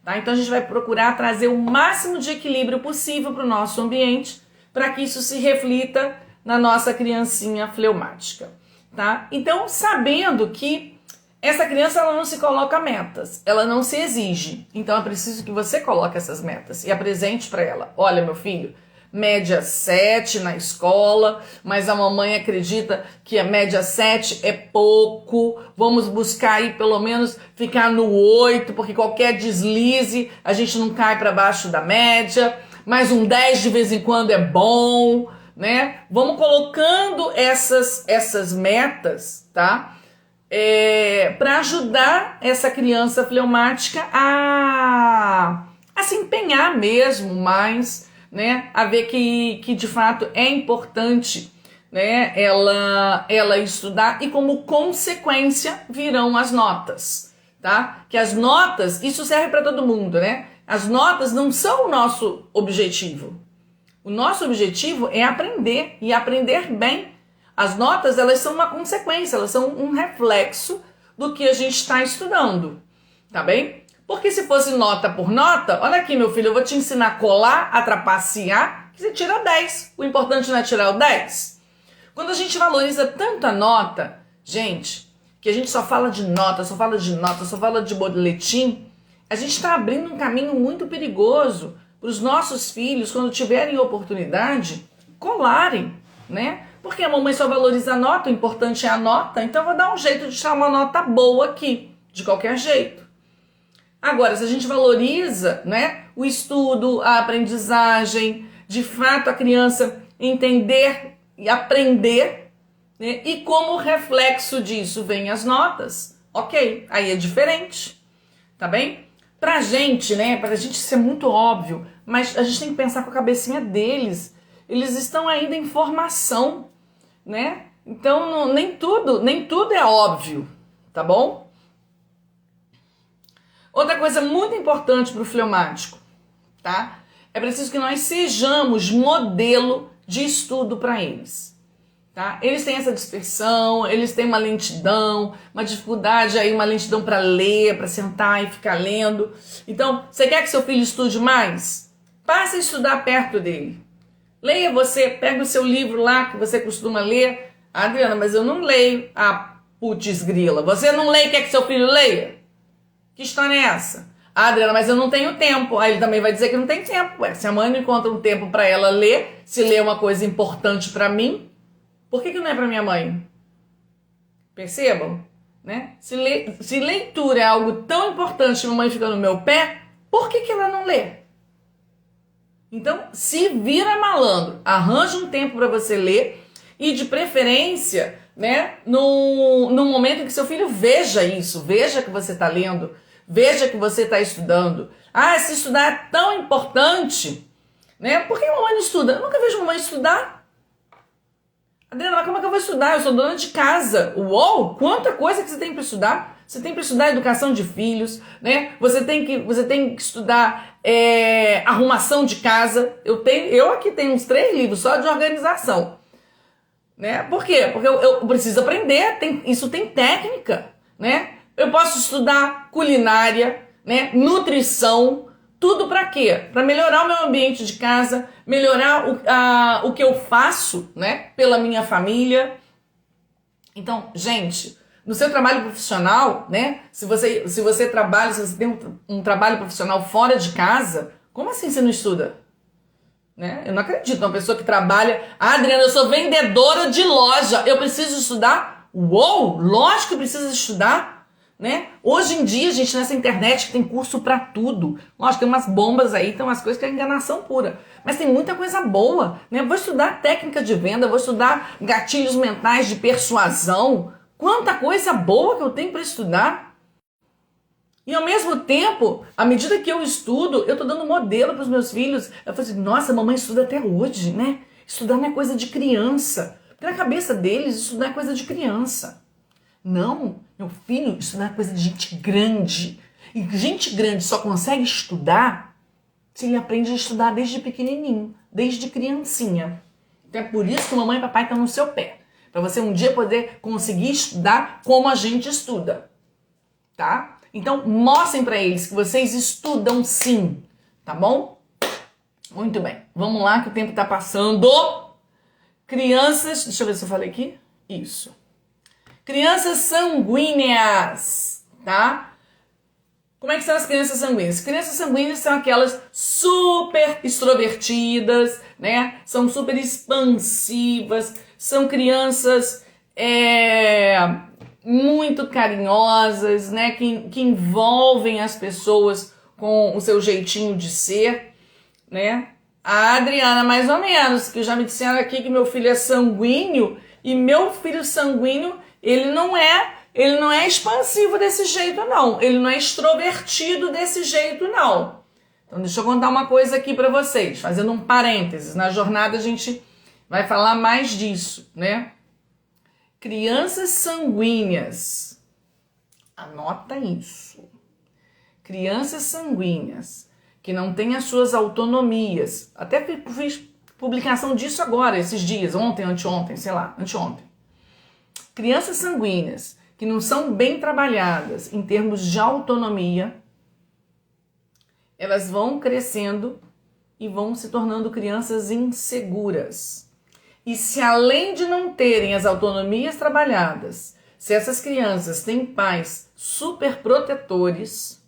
Tá? Então a gente vai procurar trazer o máximo de equilíbrio possível para o nosso ambiente, para que isso se reflita na nossa criancinha fleumática. Tá? Então, sabendo que essa criança ela não se coloca metas, ela não se exige. Então é preciso que você coloque essas metas e apresente para ela. Olha, meu filho, média 7 na escola, mas a mamãe acredita que a média 7 é pouco. Vamos buscar aí pelo menos ficar no 8, porque qualquer deslize a gente não cai para baixo da média. Mas um 10 de vez em quando é bom, né? Vamos colocando essas metas, tá? Para ajudar essa criança fleumática a se empenhar mesmo mais, né? A ver que de fato é importante, né? Ela estudar e como consequência virão as notas, tá? Que as notas, isso serve para todo mundo, né? As notas não são o nosso objetivo. O nosso objetivo é aprender e aprender bem. As notas, elas são uma consequência, elas são um reflexo do que a gente está estudando, tá bem? Porque se fosse nota por nota, olha aqui, meu filho, eu vou te ensinar a colar, a trapacear, que você tira 10. O importante não é tirar o 10. Quando a gente valoriza tanto a nota, gente, que a gente só fala de nota, só fala de nota, só fala de boletim, a gente está abrindo um caminho muito perigoso para os nossos filhos, quando tiverem oportunidade, colarem, né? Porque a mamãe só valoriza a nota, o importante é a nota, então eu vou dar um jeito de tirar uma nota boa aqui, de qualquer jeito. Agora, se a gente valoriza, né, o estudo, a aprendizagem, de fato a criança entender e aprender, né, e como reflexo disso vem as notas, ok, aí é diferente, tá bem? Pra gente, né, pra gente isso é muito óbvio, mas a gente tem que pensar com a cabecinha deles. Eles estão ainda em formação, né? Então nem tudo é óbvio, tá bom? Outra coisa muito importante para o fleumático, tá? É preciso que nós sejamos modelo de estudo para eles, tá? Eles têm essa dispersão, eles têm uma lentidão, uma dificuldade aí, uma lentidão para ler, para sentar e ficar lendo. Então, você quer que seu filho estude mais? Passe a estudar perto dele. Leia você, pega o seu livro lá que você costuma ler. Adriana, mas eu não leio. Ah, putz grila, você não lê e quer que seu filho leia? Que história é essa? Adriana, mas eu não tenho tempo. Aí ele também vai dizer que não tem tempo. Ué, se a mãe não encontra um tempo para ela ler, se ler é uma coisa importante para mim, por que não é para minha mãe? Percebam? Né? Se leitura é algo tão importante que a mamãe fica no meu pé, por que ela não lê? Então, se vira malandro, arranja um tempo para você ler e de preferência, né, no momento em que seu filho veja isso, veja que você está lendo, veja que você está estudando. Ah, se estudar é tão importante, né? Por que a mamãe não estuda? Eu nunca vejo a mamãe estudar. Adriana, como é que eu vou estudar? Eu sou dona de casa. Uou, quanta coisa que você tem para estudar. Você tem para estudar educação de filhos, né? Você tem que estudar arrumação de casa. Eu aqui tenho uns 3 livros só de organização, né? Por quê? Porque eu preciso aprender. Isso tem técnica, né? Eu posso estudar culinária, né? Nutrição. Tudo para quê? Para melhorar o meu ambiente de casa, melhorar o que eu faço, né? Pela minha família. Então, gente, no seu trabalho profissional, né? Se você trabalha, se você tem um trabalho profissional fora de casa, como assim você não estuda? Né? Eu não acredito uma pessoa que trabalha. Ah, Adriana, eu sou vendedora de loja, eu preciso estudar? Uou, lógico que precisa estudar, né? Hoje em dia, gente, nessa internet que tem curso pra tudo. Lógico, tem umas bombas aí, tem umas coisas que é enganação pura. Mas tem muita coisa boa, né? Eu vou estudar técnica de venda, vou estudar gatilhos mentais de persuasão. Quanta coisa boa que eu tenho para estudar. E ao mesmo tempo, à medida que eu estudo, eu tô dando modelo para os meus filhos. Eu falo assim, nossa, a mamãe estuda até hoje, né? Estudar não é coisa de criança. Porque na cabeça deles, estudar é coisa de criança. Não, meu filho, estudar é coisa de gente grande. E gente grande só consegue estudar se ele aprende a estudar desde pequenininho, desde criancinha. Então é por isso que mamãe e papai estão no seu pé. Para você um dia poder conseguir estudar como a gente estuda, tá? Então mostrem para eles que vocês estudam sim, tá bom? Muito bem, vamos lá que o tempo tá passando. Crianças, deixa eu ver se eu falei aqui. Isso. Crianças sanguíneas, tá? Como é que são as crianças sanguíneas? Crianças sanguíneas são aquelas super extrovertidas, né? São super expansivas, são crianças muito carinhosas, né? Que envolvem as pessoas com o seu jeitinho de ser, né? A Adriana, mais ou menos, que já me disseram aqui que meu filho é sanguíneo, e meu filho sanguíneo, ele não é expansivo desse jeito, não. Ele não é extrovertido desse jeito, não. Então, deixa eu contar uma coisa aqui para vocês, fazendo um parênteses. Na jornada a gente vai falar mais disso, né? Crianças sanguíneas, anota isso. Crianças sanguíneas que não têm as suas autonomias. Até fiz publicação disso agora, esses dias, ontem, anteontem, sei lá, anteontem. Crianças sanguíneas que não são bem trabalhadas em termos de autonomia, elas vão crescendo e vão se tornando crianças inseguras. E se além de não terem as autonomias trabalhadas, se essas crianças têm pais super protetores,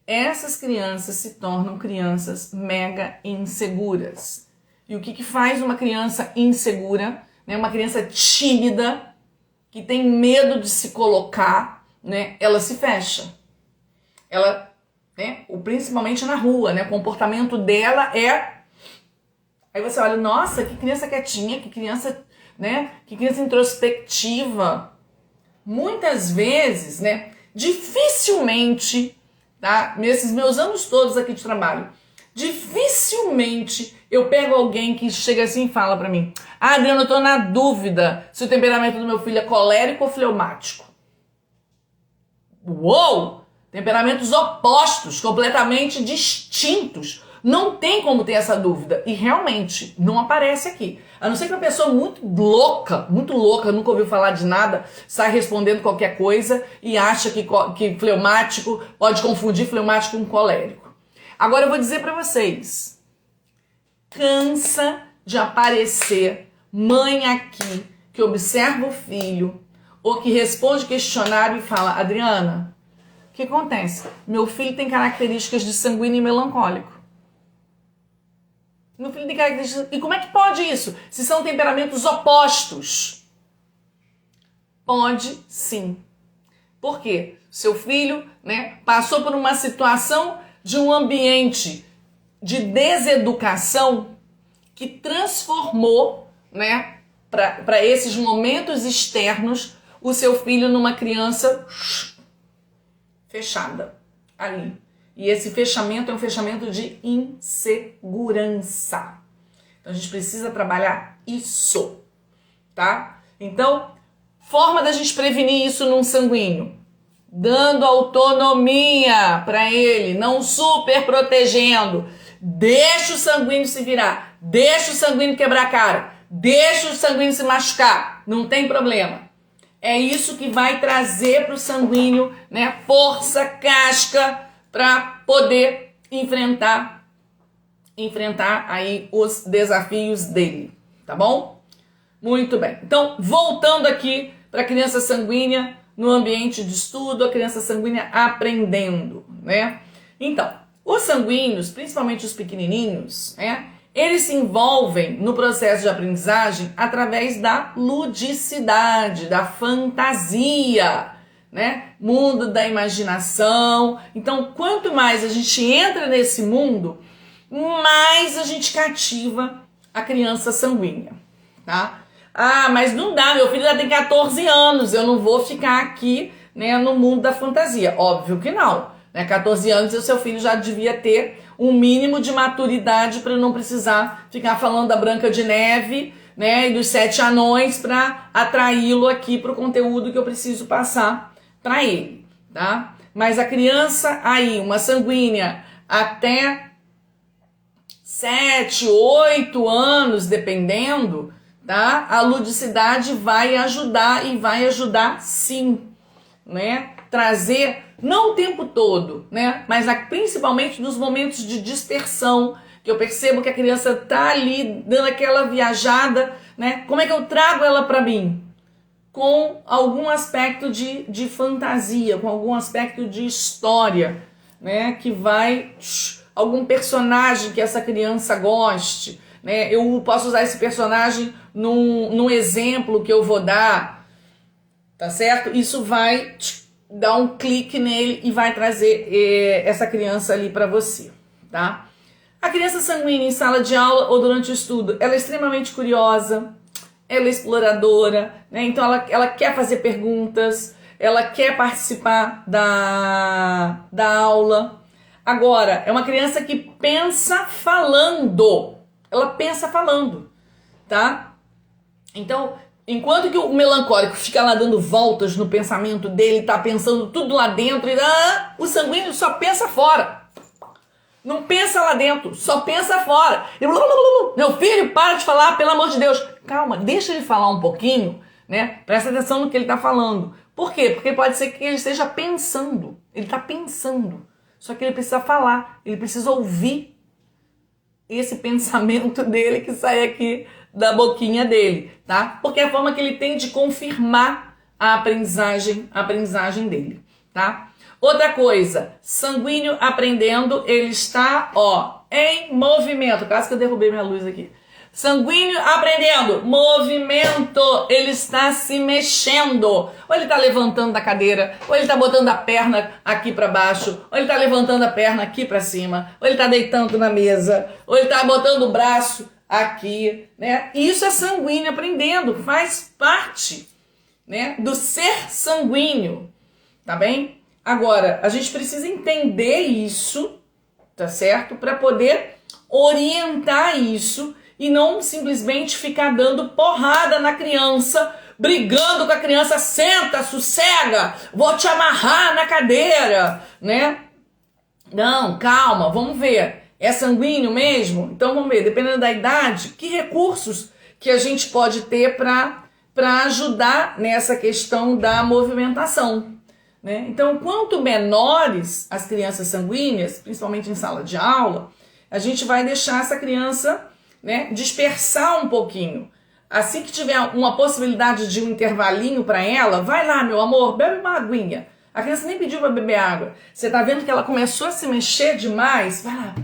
essas crianças se tornam crianças mega inseguras. E o que faz uma criança insegura, né? Uma criança tímida, que tem medo de se colocar, né? Ela se fecha. Ela, né? Principalmente na rua, né? O comportamento dela é... Aí você olha, nossa, que criança quietinha, que criança, né? Que criança introspectiva. Muitas vezes, né? Dificilmente, tá? Nesses meus anos todos aqui de trabalho, dificilmente eu pego alguém que chega assim e fala pra mim: ah, Adriana, eu tô na dúvida se o temperamento do meu filho é colérico ou fleumático. Uou! Temperamentos opostos, completamente distintos. Não tem como ter essa dúvida. E realmente, não aparece aqui. A não ser que uma pessoa muito louca, nunca ouviu falar de nada, sai respondendo qualquer coisa e acha que fleumático pode confundir fleumático com colérico. Agora eu vou dizer pra vocês, cansa de aparecer mãe aqui que observa o filho ou que responde questionário e fala: Adriana, o que acontece? Meu filho tem características de sanguíneo e melancólico. Meu filho tem características... E como é que pode isso? Se são temperamentos opostos. Pode sim. Por quê? Seu filho, né, passou por uma situação de um ambiente de deseducação que transformou, né, para esses momentos externos, o seu filho numa criança fechada ali. E esse fechamento é um fechamento de insegurança. Então a gente precisa trabalhar isso, tá? Então, forma da gente prevenir isso num sanguíneo: dando autonomia para ele, não super protegendo. Deixa o sanguíneo se virar, deixa o sanguíneo quebrar a cara, deixa o sanguíneo se machucar, não tem problema. É isso que vai trazer para o sanguíneo, né, força, casca, para poder enfrentar aí os desafios dele, tá bom? Muito bem. Então, voltando aqui para a criança sanguínea no ambiente de estudo, a criança sanguínea aprendendo, né? Então, os sanguíneos, principalmente os pequenininhos, né, eles se envolvem no processo de aprendizagem através da ludicidade, da fantasia, né? Mundo da imaginação. Então, quanto mais a gente entra nesse mundo, mais a gente cativa a criança sanguínea, tá? Ah, mas não dá, meu filho já tem 14 anos, eu não vou ficar aqui, né, no mundo da fantasia. Óbvio que não, né? 14 anos e o seu filho já devia ter um mínimo de maturidade para não precisar ficar falando da Branca de Neve, né, e dos 7 anões para atraí-lo aqui para o conteúdo que eu preciso passar para ele, tá? Mas a criança aí, uma sanguínea até 7, 8 anos, dependendo, tá? A ludicidade vai ajudar e vai ajudar sim, né? Trazer, não o tempo todo, né? Mas principalmente nos momentos de dispersão, que eu percebo que a criança tá ali dando aquela viajada, né? Como é que eu trago ela para mim? Com algum aspecto de fantasia, com algum aspecto de história, né? Que vai... algum personagem que essa criança goste, né? Eu posso usar esse personagem num exemplo que eu vou dar, tá certo? Isso vai dar um clique nele e vai trazer essa criança ali para você, tá? A criança sanguínea em sala de aula ou durante o estudo, ela é extremamente curiosa, ela é exploradora, né? Então ela quer fazer perguntas, ela quer participar da aula. Agora, é uma criança que pensa falando. Ela pensa falando, tá? Então, enquanto que o melancólico fica lá dando voltas no pensamento dele, tá pensando tudo lá dentro, o sanguíneo só pensa fora. Não pensa lá dentro, só pensa fora. Meu filho, para de falar, pelo amor de Deus. Calma, deixa ele falar um pouquinho, né? Presta atenção no que ele está falando. Por quê? Porque pode ser que ele esteja pensando. Ele está pensando. Só que ele precisa falar, ele precisa ouvir esse pensamento dele que sai aqui da boquinha dele, tá? Porque é a forma que ele tem de confirmar a aprendizagem dele, tá? Outra coisa, sanguíneo aprendendo, ele está, em movimento. Quase que eu derrubei minha luz aqui. Sanguíneo aprendendo, movimento, ele está se mexendo. Ou ele está levantando da cadeira, ou ele está botando a perna aqui para baixo, ou ele está levantando a perna aqui para cima, ou ele está deitando na mesa, ou ele está botando o braço aqui, né? Isso é sanguíneo aprendendo, faz parte, né, do ser sanguíneo, tá bem? Agora, a gente precisa entender isso, tá certo? Para poder orientar isso e não simplesmente ficar dando porrada na criança, brigando com a criança, senta, sossega, vou te amarrar na cadeira, né? Não, calma, vamos ver. É sanguíneo mesmo? Então vamos ver, dependendo da idade, que recursos que a gente pode ter para ajudar nessa questão da movimentação, né? Então, quanto menores as crianças sanguíneas, principalmente em sala de aula, a gente vai deixar essa criança, né, dispersar um pouquinho. Assim que tiver uma possibilidade de um intervalinho para ela, vai lá, meu amor, bebe uma aguinha. A criança nem pediu para beber água. Você tá vendo que ela começou a se mexer demais? Vai lá,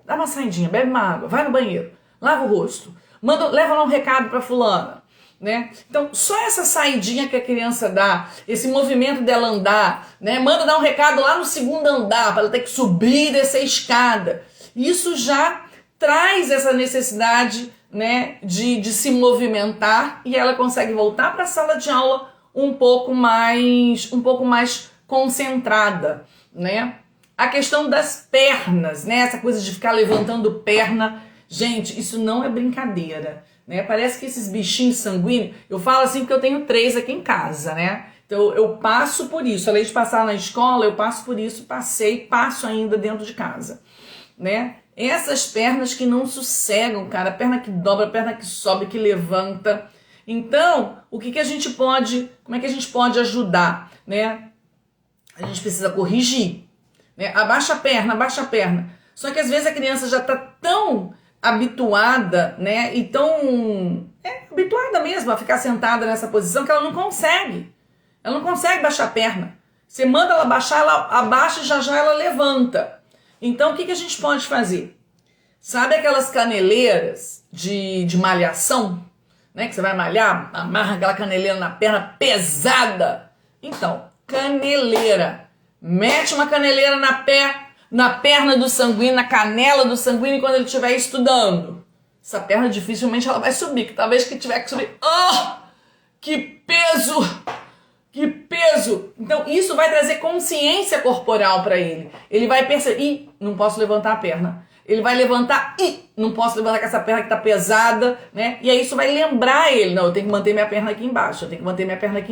dá uma saidinha, bebe uma água, vai no banheiro, lava o rosto, leva lá um recado para fulana, né? Então, só essa saidinha que a criança dá, esse movimento dela andar, né? Manda dar um recado lá no segundo andar, para ela ter que subir e descer a escada. Isso já traz essa necessidade, né, de se movimentar e ela consegue voltar para a sala de aula um pouco mais concentrada, né? A questão das pernas, né? Essa coisa de ficar levantando perna, gente, isso não é brincadeira, né? Parece que esses bichinhos sanguíneos, eu falo assim porque eu tenho 3 aqui em casa, né? Então eu passo por isso, além de passar na escola, eu passo por isso, passo ainda dentro de casa, né? Essas pernas que não sossegam, cara, perna que dobra, perna que sobe, que levanta. Então, como é que a gente pode ajudar, né? A gente precisa corrigir, né? Abaixa a perna. Só que às vezes a criança já está tão habituada, né? E tão habituada mesmo a ficar sentada nessa posição que ela não consegue. Ela não consegue baixar a perna. Você manda ela baixar, ela abaixa e já ela levanta. Então, o que a gente pode fazer? Sabe aquelas caneleiras de malhação, né? Que você vai malhar, amarra aquela caneleira na perna pesada. Então, caneleira. Mete uma caneleira na perna do sanguíneo, na canela do sanguíneo quando ele estiver estudando. Essa perna dificilmente ela vai subir, que talvez que tiver que subir. Que peso! Que peso! Então isso vai trazer consciência corporal para ele. Ele vai perceber, não posso levantar a perna. Ele vai levantar, não posso levantar com essa perna que tá pesada, né? E aí isso vai lembrar ele, não, eu tenho que manter minha perna aqui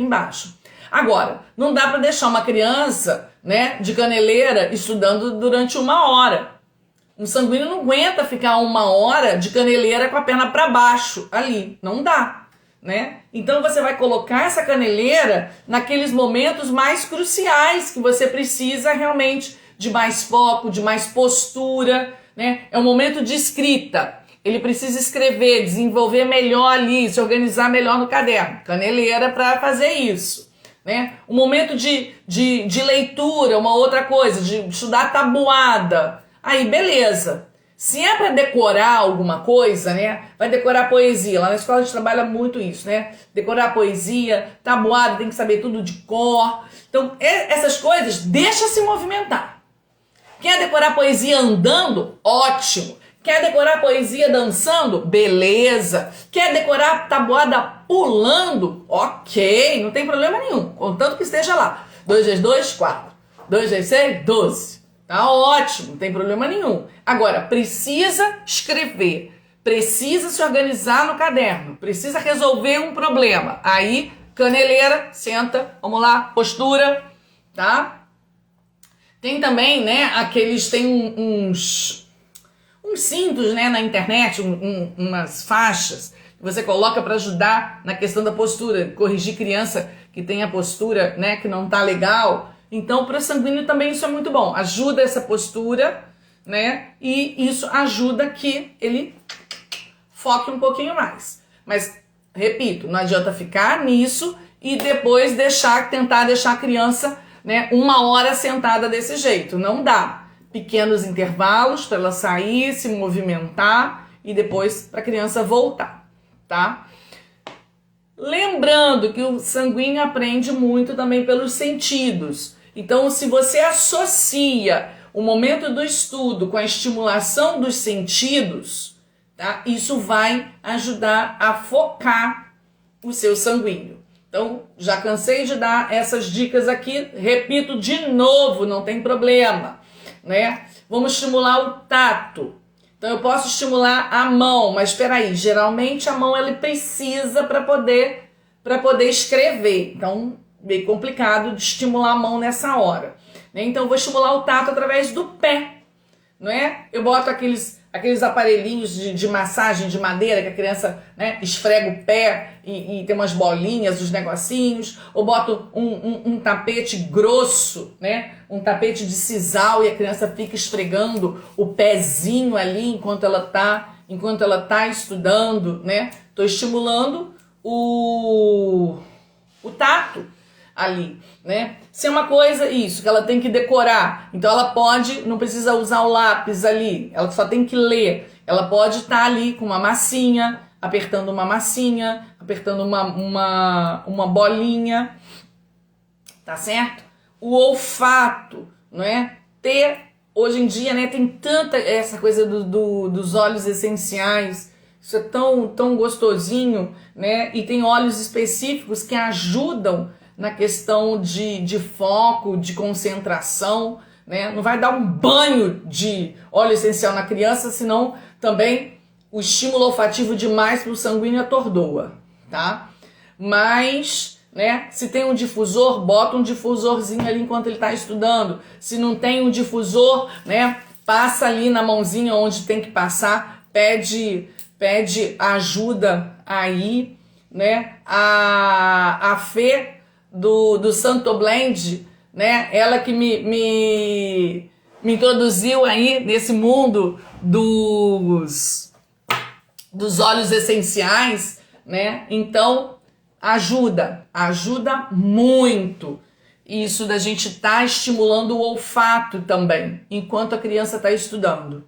embaixo. Agora, não dá para deixar uma criança, né, de caneleira estudando durante 1 hora. Um sanguíneo não aguenta ficar 1 hora de caneleira com a perna para baixo ali, não dá. Né? Então você vai colocar essa caneleira naqueles momentos mais cruciais que você precisa realmente de mais foco, de mais postura, né? É um momento de escrita. Ele precisa escrever, desenvolver melhor ali, se organizar melhor no caderno. Caneleira para fazer isso, né? Um momento de leitura, uma outra coisa, de estudar tabuada. Aí, beleza. Se é para decorar alguma coisa, né? Vai decorar poesia. Lá na escola a gente trabalha muito isso, né? Decorar poesia, tabuada, tem que saber tudo de cor. Então, essas coisas, deixa se movimentar. Quer decorar poesia andando? Ótimo. Quer decorar poesia dançando? Beleza. Quer decorar tabuada pulando? Ok, não tem problema nenhum, contanto que esteja lá. 2 vezes 2, 4. 2 vezes 6, 12. Tá ótimo, não tem problema nenhum. Agora, precisa escrever, precisa se organizar no caderno, precisa resolver um problema. Aí, caneleira, senta, vamos lá, postura, tá? Tem também, né, tem uns cintos, né, na internet, umas faixas que você coloca para ajudar na questão da postura, corrigir criança que tem a postura, né, que não tá legal. Então, para o sanguíneo também isso é muito bom. Ajuda essa postura, né, e isso ajuda que ele foque um pouquinho mais. Mas, repito, não adianta ficar nisso e depois tentar deixar a criança, né, 1 hora sentada desse jeito. Não dá. Pequenos intervalos para ela sair, se movimentar e depois para a criança voltar, tá? Lembrando que o sanguíneo aprende muito também pelos sentidos. Então, se você associa o momento do estudo com a estimulação dos sentidos, tá? Isso vai ajudar a focar o seu sanguíneo. Então, já cansei de dar essas dicas aqui, repito de novo, não tem problema. Né? Vamos estimular o tato. Então eu posso estimular a mão, mas espera aí, geralmente a mão ela precisa para poder escrever. Então, meio complicado de estimular a mão nessa hora, né? Então eu vou estimular o tato através do pé, não é? Eu boto aqueles aparelhinhos de massagem de madeira que a criança, né, esfrega o pé e tem umas bolinhas, os negocinhos, ou boto um tapete grosso, né, um tapete de sisal e a criança fica esfregando o pezinho ali enquanto ela tá estudando, né? Tô estimulando o tato ali, né? Se é uma coisa, isso, que ela tem que decorar, então ela não precisa usar o lápis ali, ela só tem que ler. Ela pode estar ali com uma massinha, apertando uma bolinha, tá certo? O olfato, não é? Hoje em dia, né, tem tanta essa coisa dos óleos essenciais, isso é tão gostosinho, né? E tem óleos específicos que ajudam na questão de foco, de concentração, né? Não vai dar um banho de óleo essencial na criança, senão também o estímulo olfativo demais para o sanguíneo atordoa, tá? Mas, né, se tem um difusor, bota um difusorzinho ali enquanto ele está estudando. Se não tem um difusor, né, passa ali na mãozinha onde tem que passar, pede ajuda aí, né? A Fê do Santo Blend, né? Ela que me introduziu aí nesse mundo dos óleos essenciais, né? Então ajuda muito isso da gente estar estimulando o olfato também, enquanto a criança está estudando.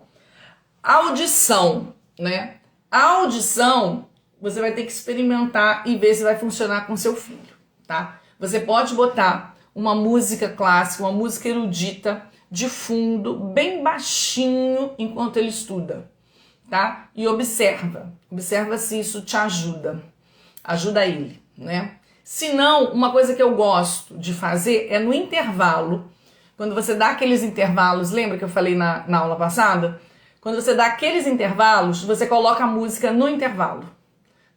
Audição, né? A audição você vai ter que experimentar e ver se vai funcionar com seu filho, tá? Você pode botar uma música clássica, uma música erudita de fundo, bem baixinho, enquanto ele estuda, tá? E observa se isso te ajuda ele, né? Se não, uma coisa que eu gosto de fazer é no intervalo, quando você dá aqueles intervalos, lembra que eu falei na aula passada? Quando você dá aqueles intervalos, você coloca a música no intervalo,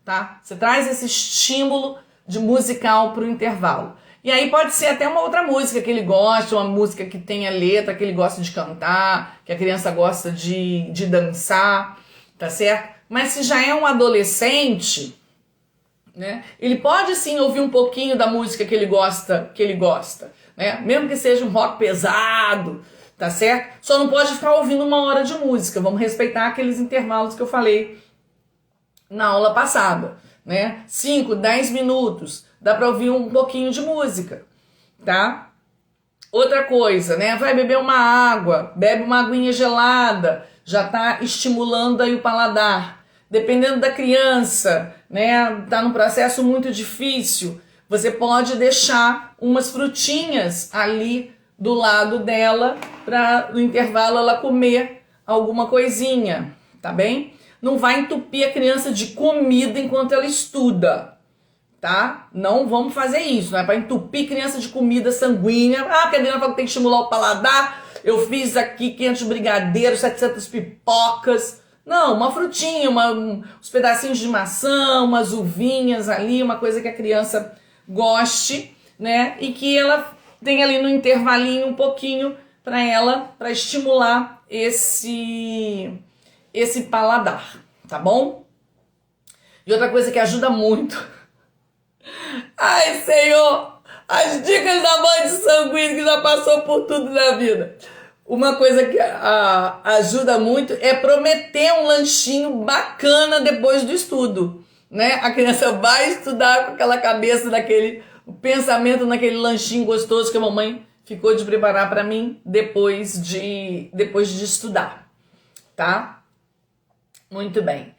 tá? Você traz esse estímulo de musical para o intervalo. E aí pode ser até uma outra música que ele gosta, uma música que tenha letra, que ele gosta de cantar, que a criança gosta de dançar, tá certo? Mas se já é um adolescente, né, ele pode sim ouvir um pouquinho da música que ele gosta, né? Mesmo que seja um rock pesado, tá certo? Só não pode ficar ouvindo 1 hora de música. Vamos respeitar aqueles intervalos que eu falei na aula passada, né? 5, 10 minutos, dá para ouvir um pouquinho de música, tá? Outra coisa, né? Vai beber uma água, bebe uma aguinha gelada, já tá estimulando aí o paladar. Dependendo da criança, né? Tá num processo muito difícil, você pode deixar umas frutinhas ali do lado dela para no intervalo ela comer alguma coisinha, tá bem? Não vai entupir a criança de comida enquanto ela estuda, tá? Não vamos fazer isso, não é para entupir criança de comida sanguínea. Ah, porque a Adriana falou que tem que estimular o paladar. Eu fiz aqui 500 brigadeiros, 700 pipocas. Não, uma frutinha, uns pedacinhos de maçã, umas uvinhas ali, uma coisa que a criança goste, né? E que ela tem ali no intervalinho um pouquinho para estimular esse paladar, tá bom? E outra coisa que ajuda muito. Ai, Senhor, as dicas da mãe de sanguíneo que já passou por tudo na vida. Uma coisa que ajuda muito é prometer um lanchinho bacana depois do estudo, né? A criança vai estudar com aquela cabeça o pensamento naquele lanchinho gostoso que a mamãe ficou de preparar para mim depois de estudar, tá? Muito bem.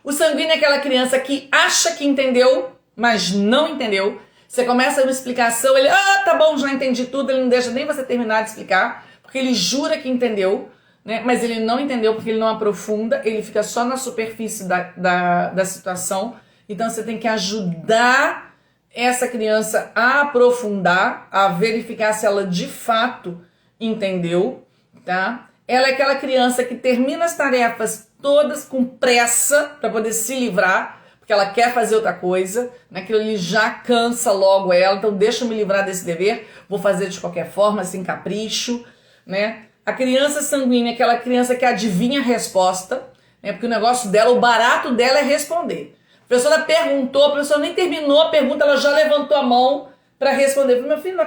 O sanguíneo é aquela criança que acha que entendeu, mas não entendeu. Você começa uma explicação, ele, tá bom, já entendi tudo, ele não deixa nem você terminar de explicar, porque ele jura que entendeu, né? Mas ele não entendeu porque ele não aprofunda, ele fica só na superfície da situação. Então você tem que ajudar essa criança a aprofundar, a verificar se ela de fato entendeu, tá? Ela é aquela criança que termina as tarefas todas com pressa para poder se livrar, porque ela quer fazer outra coisa, naquilo ali já cansa logo ela, então deixa eu me livrar desse dever, vou fazer de qualquer forma, sem capricho, né? A criança sanguínea é aquela criança que adivinha a resposta, né? Porque o negócio dela, o barato dela é responder. A professora perguntou, a professora nem terminou a pergunta, ela já levantou a mão para responder. Eu falei, meu filho,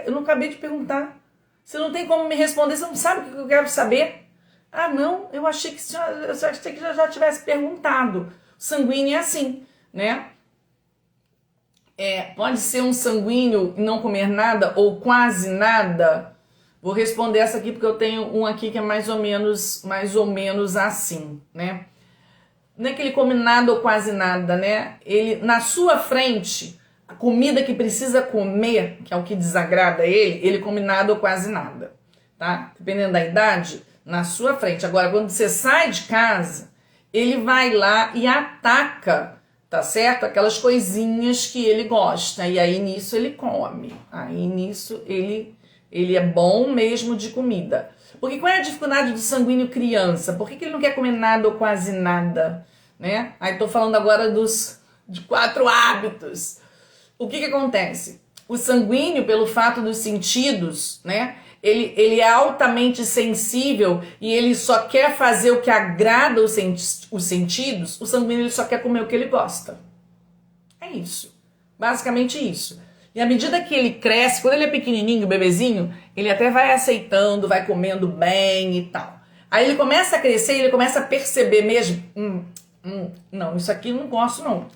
eu não acabei de perguntar. Você não tem como me responder, você não sabe o que eu quero saber? Ah, não, eu achei que já tivesse perguntado. O sanguíneo é assim, né? Pode ser um sanguíneo e não comer nada ou quase nada. Vou responder essa aqui porque eu tenho um aqui que é mais ou menos assim, né? Não é que ele come nada ou quase nada, né? Ele, na sua frente, a comida que precisa comer, que é o que desagrada ele come nada ou quase nada, tá? Dependendo da idade, na sua frente. Agora, quando você sai de casa, ele vai lá e ataca, tá certo? Aquelas coisinhas que ele gosta. E aí nisso ele come. Aí nisso ele é bom mesmo de comida. Porque qual é a dificuldade do sanguíneo criança? Por que ele não quer comer nada ou quase nada? Né? Aí tô falando agora de 4 hábitos. O que acontece? O sanguíneo, pelo fato dos sentidos, né? Ele é altamente sensível e ele só quer fazer o que agrada os sentidos. O sanguíneo ele só quer comer o que ele gosta. É isso. Basicamente isso. E à medida que ele cresce, quando ele é pequenininho, bebezinho, ele até vai aceitando, vai comendo bem e tal. Aí ele começa a crescer e ele começa a perceber mesmo, não, isso aqui eu não gosto não.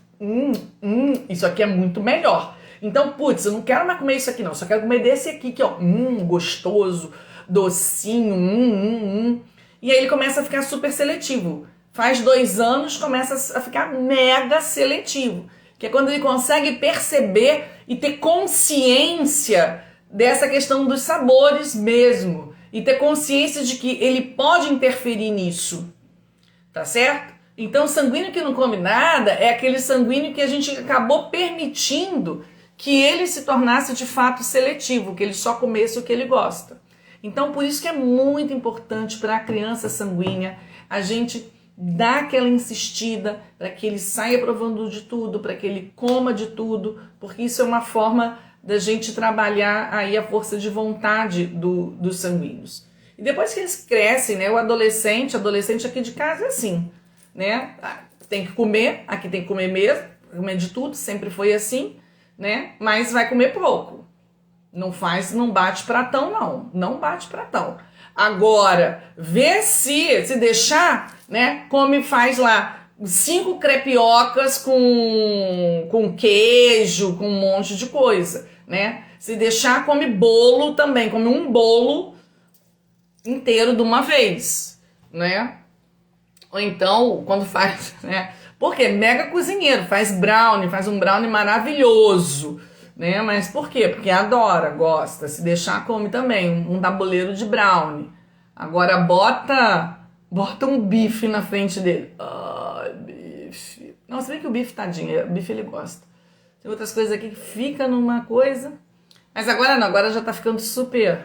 Isso aqui é muito melhor. Então, putz, eu não quero mais comer isso aqui não, só quero comer desse aqui que ó, gostoso, docinho, E aí ele começa a ficar super seletivo. Faz 2 anos, começa a ficar mega seletivo. Que é quando ele consegue perceber e ter consciência dessa questão dos sabores mesmo. E ter consciência de que ele pode interferir nisso. Tá certo? Então, o sanguíneo que não come nada é aquele sanguíneo que a gente acabou permitindo que ele se tornasse de fato seletivo, que ele só comesse o que ele gosta. Então, por isso que é muito importante para a criança sanguínea a gente dar aquela insistida para que ele saia provando de tudo, para que ele coma de tudo, porque isso é uma forma da gente trabalhar aí a força de vontade dos sanguíneos. E depois que eles crescem, né, o adolescente aqui de casa é assim, né? Tem que comer, aqui tem que comer mesmo, comer de tudo, sempre foi assim, né? Mas vai comer pouco. Não bate pratão, não bate pratão. Agora, vê se deixar, né? Faz lá 5 crepiocas com queijo, com um monte de coisa, né? Se deixar, come bolo também, come um bolo inteiro de uma vez, né? Ou então, quando faz, né? Porque mega cozinheiro, faz um brownie maravilhoso, né? Mas por quê? Porque adora, gosta, se deixar come também, um tabuleiro de brownie. Agora bota um bife na frente dele. Ai, bife. Não, se bem que o bife, tadinho, o bife ele gosta. Tem outras coisas aqui que fica numa coisa, mas agora não, agora já tá ficando super...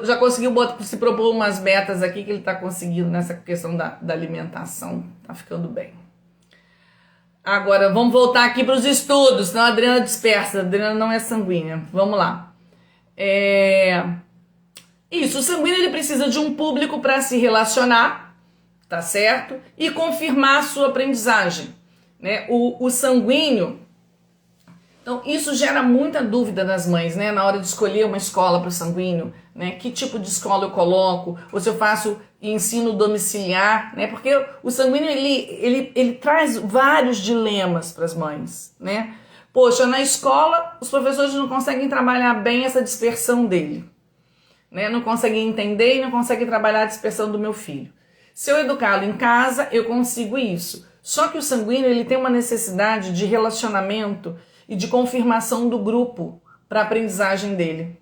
Já conseguiu se propor umas metas aqui que ele tá conseguindo nessa questão da alimentação, tá ficando bem. Agora, vamos voltar aqui para os estudos, senão a Adriana dispersa, a Adriana não é sanguínea. Vamos lá. Isso, o sanguíneo ele precisa de um público para se relacionar, tá certo? E confirmar a sua aprendizagem, né? O sanguíneo, então isso gera muita dúvida nas mães, né? Na hora de escolher uma escola para o sanguíneo, né? Que tipo de escola eu coloco? Ou se eu faço ensino domiciliar, né? Porque o sanguíneo ele traz vários dilemas para as mães, né? Poxa, na escola os professores não conseguem trabalhar bem essa dispersão dele, né? Não conseguem entender e não conseguem trabalhar a dispersão do meu filho. Se eu educá-lo em casa, eu consigo isso. Só que o sanguíneo ele tem uma necessidade de relacionamento e de confirmação do grupo para a aprendizagem dele.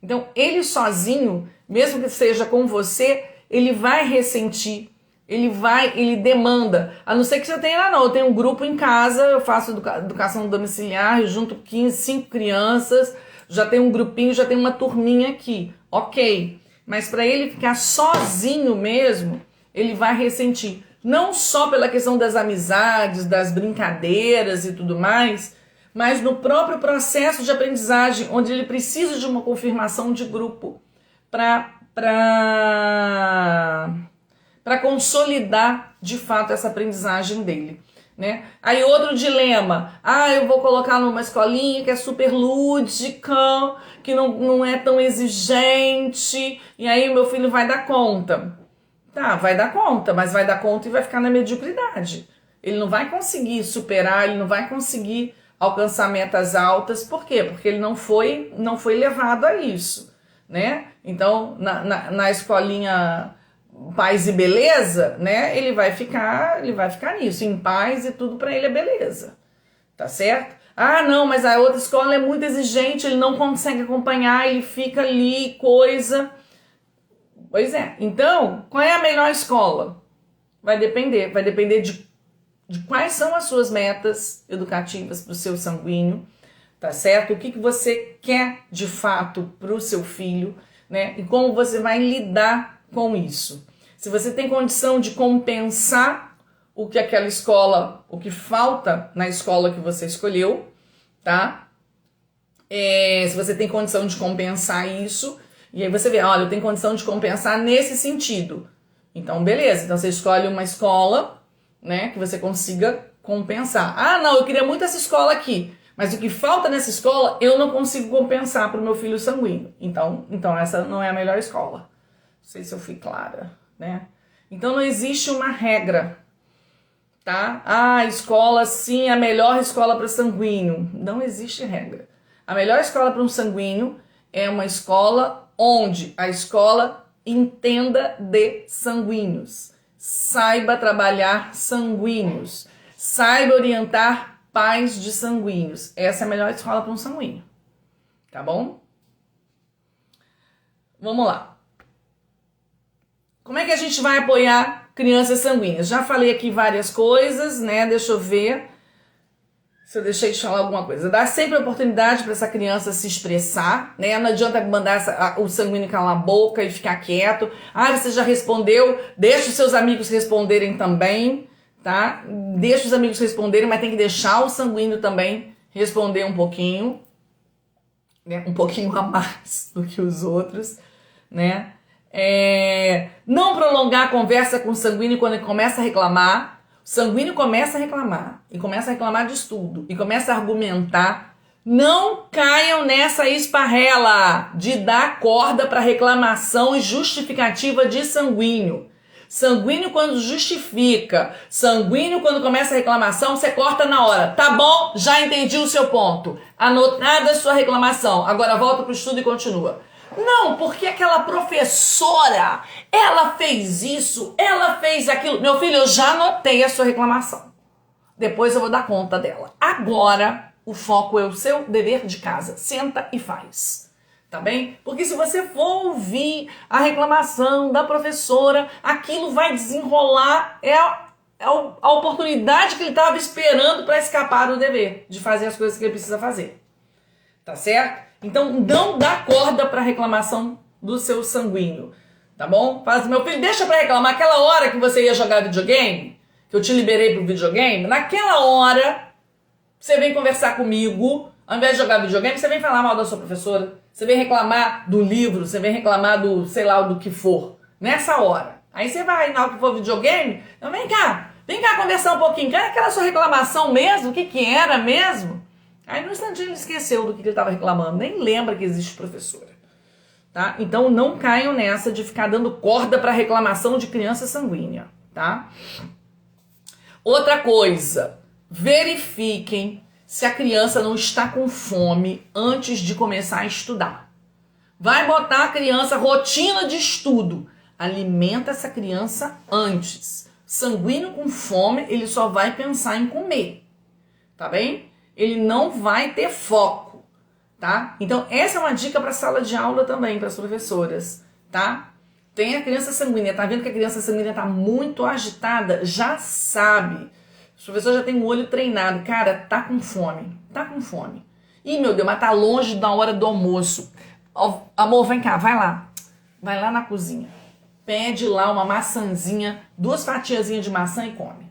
Então, ele sozinho, mesmo que seja com você, ele vai ressentir, ele demanda. A não ser que você tenha lá, não, eu tenho um grupo em casa, eu faço educação domiciliar, eu junto 5 crianças, já tem um grupinho, já tem uma turminha aqui. Ok, mas para ele ficar sozinho mesmo, ele vai ressentir. Não só pela questão das amizades, das brincadeiras e tudo mais, mas no próprio processo de aprendizagem, onde ele precisa de uma confirmação de grupo para consolidar de fato essa aprendizagem dele, né? Aí outro dilema, eu vou colocar numa escolinha que é super lúdica, que não é tão exigente, e aí o meu filho vai dar conta. Tá, vai dar conta, mas vai dar conta e vai ficar na mediocridade. Ele não vai conseguir superar, ele não vai conseguir alcançar metas altas. Por quê? Porque ele não foi levado a isso, né? Então, na escolinha paz e beleza, né? Ele vai ficar nisso, em paz e tudo para ele é beleza, tá certo? Não, mas a outra escola é muito exigente, ele não consegue acompanhar, ele fica ali, coisa... Pois é, então, qual é a melhor escola? Vai depender de quais são as suas metas educativas para o seu sanguíneo, tá certo? O que você quer de fato para o seu filho, né? E como você vai lidar com isso. Se você tem condição de compensar o que aquela escola, o que falta na escola que você escolheu, tá? Se você tem condição de compensar isso, e aí você vê, olha, eu tenho condição de compensar nesse sentido. Então, beleza. Então, você escolhe uma escola, né, que você consiga compensar. Não, eu queria muito essa escola aqui, mas o que falta nessa escola, eu não consigo compensar para o meu filho sanguíneo. Então, essa não é a melhor escola. Não sei se eu fui clara, né? Então, não existe uma regra, tá? A escola, sim, a melhor escola para sanguíneo. Não existe regra. A melhor escola para um sanguíneo é uma escola onde a escola entenda de sanguíneos, saiba trabalhar sanguíneos, saiba orientar pais de sanguíneos. Essa é a melhor escola para um sanguíneo, tá bom? Vamos lá. Como é que a gente vai apoiar crianças sanguíneas? Já falei aqui várias coisas, né? Deixa eu ver se eu deixei de falar alguma coisa. Dá sempre oportunidade para essa criança se expressar, né? Não adianta mandar o sanguíneo calar a boca e ficar quieto. Você já respondeu? Deixa os seus amigos responderem também, tá? Deixa os amigos responderem, mas tem que deixar o sanguíneo também responder um pouquinho, né? Um pouquinho a mais do que os outros, né? Não prolongar a conversa com o sanguíneo quando ele começa a reclamar. O sanguíneo começa a reclamar, e começa a reclamar de estudo, e começa a argumentar. Não caiam nessa esparrela de dar corda para reclamação e justificativa de sanguíneo. Sanguíneo quando justifica, sanguíneo quando começa a reclamação, você corta na hora. Tá bom, já entendi o seu ponto. Anotada a sua reclamação. Agora volta pro estudo e continua. Não, porque aquela professora, ela fez isso, ela fez aquilo. Meu filho, eu já anotei a sua reclamação. depois eu vou dar conta dela. Agora, o foco é o seu dever de casa. Senta e faz. Tá bem? Porque se você for ouvir a reclamação da professora, aquilo vai desenrolar, a oportunidade que ele estava esperando para escapar do dever, de fazer as coisas que ele precisa fazer. Tá certo? Então, não dá corda para reclamação do seu sanguíneo. Tá bom? Fala assim, meu filho, deixa para reclamar aquela hora que você ia jogar videogame, que eu te liberei pro videogame, naquela hora, você vem conversar comigo, ao invés de jogar videogame, você vem falar mal da sua professora, você vem reclamar do livro, você vem reclamar do, sei lá, do que for, nessa hora. Aí você vai, na hora que for videogame, então vem cá conversar um pouquinho, quer aquela sua reclamação mesmo, o que era mesmo? Aí no instantinho ele esqueceu do que ele estava reclamando, nem lembra que existe professora. Tá? Então não caiam nessa de ficar dando corda para reclamação de criança sanguínea, tá? Outra coisa, verifiquem se a criança não está com fome antes de começar a estudar. Vai botar a criança rotina de estudo. Alimenta essa criança antes. Sanguíneo com fome, ele só vai pensar em comer. Tá bem? Ele não vai ter foco. Tá? Então essa é uma dica para a sala de aula também, para as professoras. Tá? Tem a criança sanguínea. Tá vendo que a criança sanguínea está muito agitada? Já sabe. O professor já tem o olho treinado. Cara, tá com fome. Tá com fome. Ih, meu Deus, mas tá longe da hora do almoço. Amor, vem cá, vai lá. Vai lá na cozinha. Pede lá uma maçãzinha, 2 fatiazinhas de maçã e come.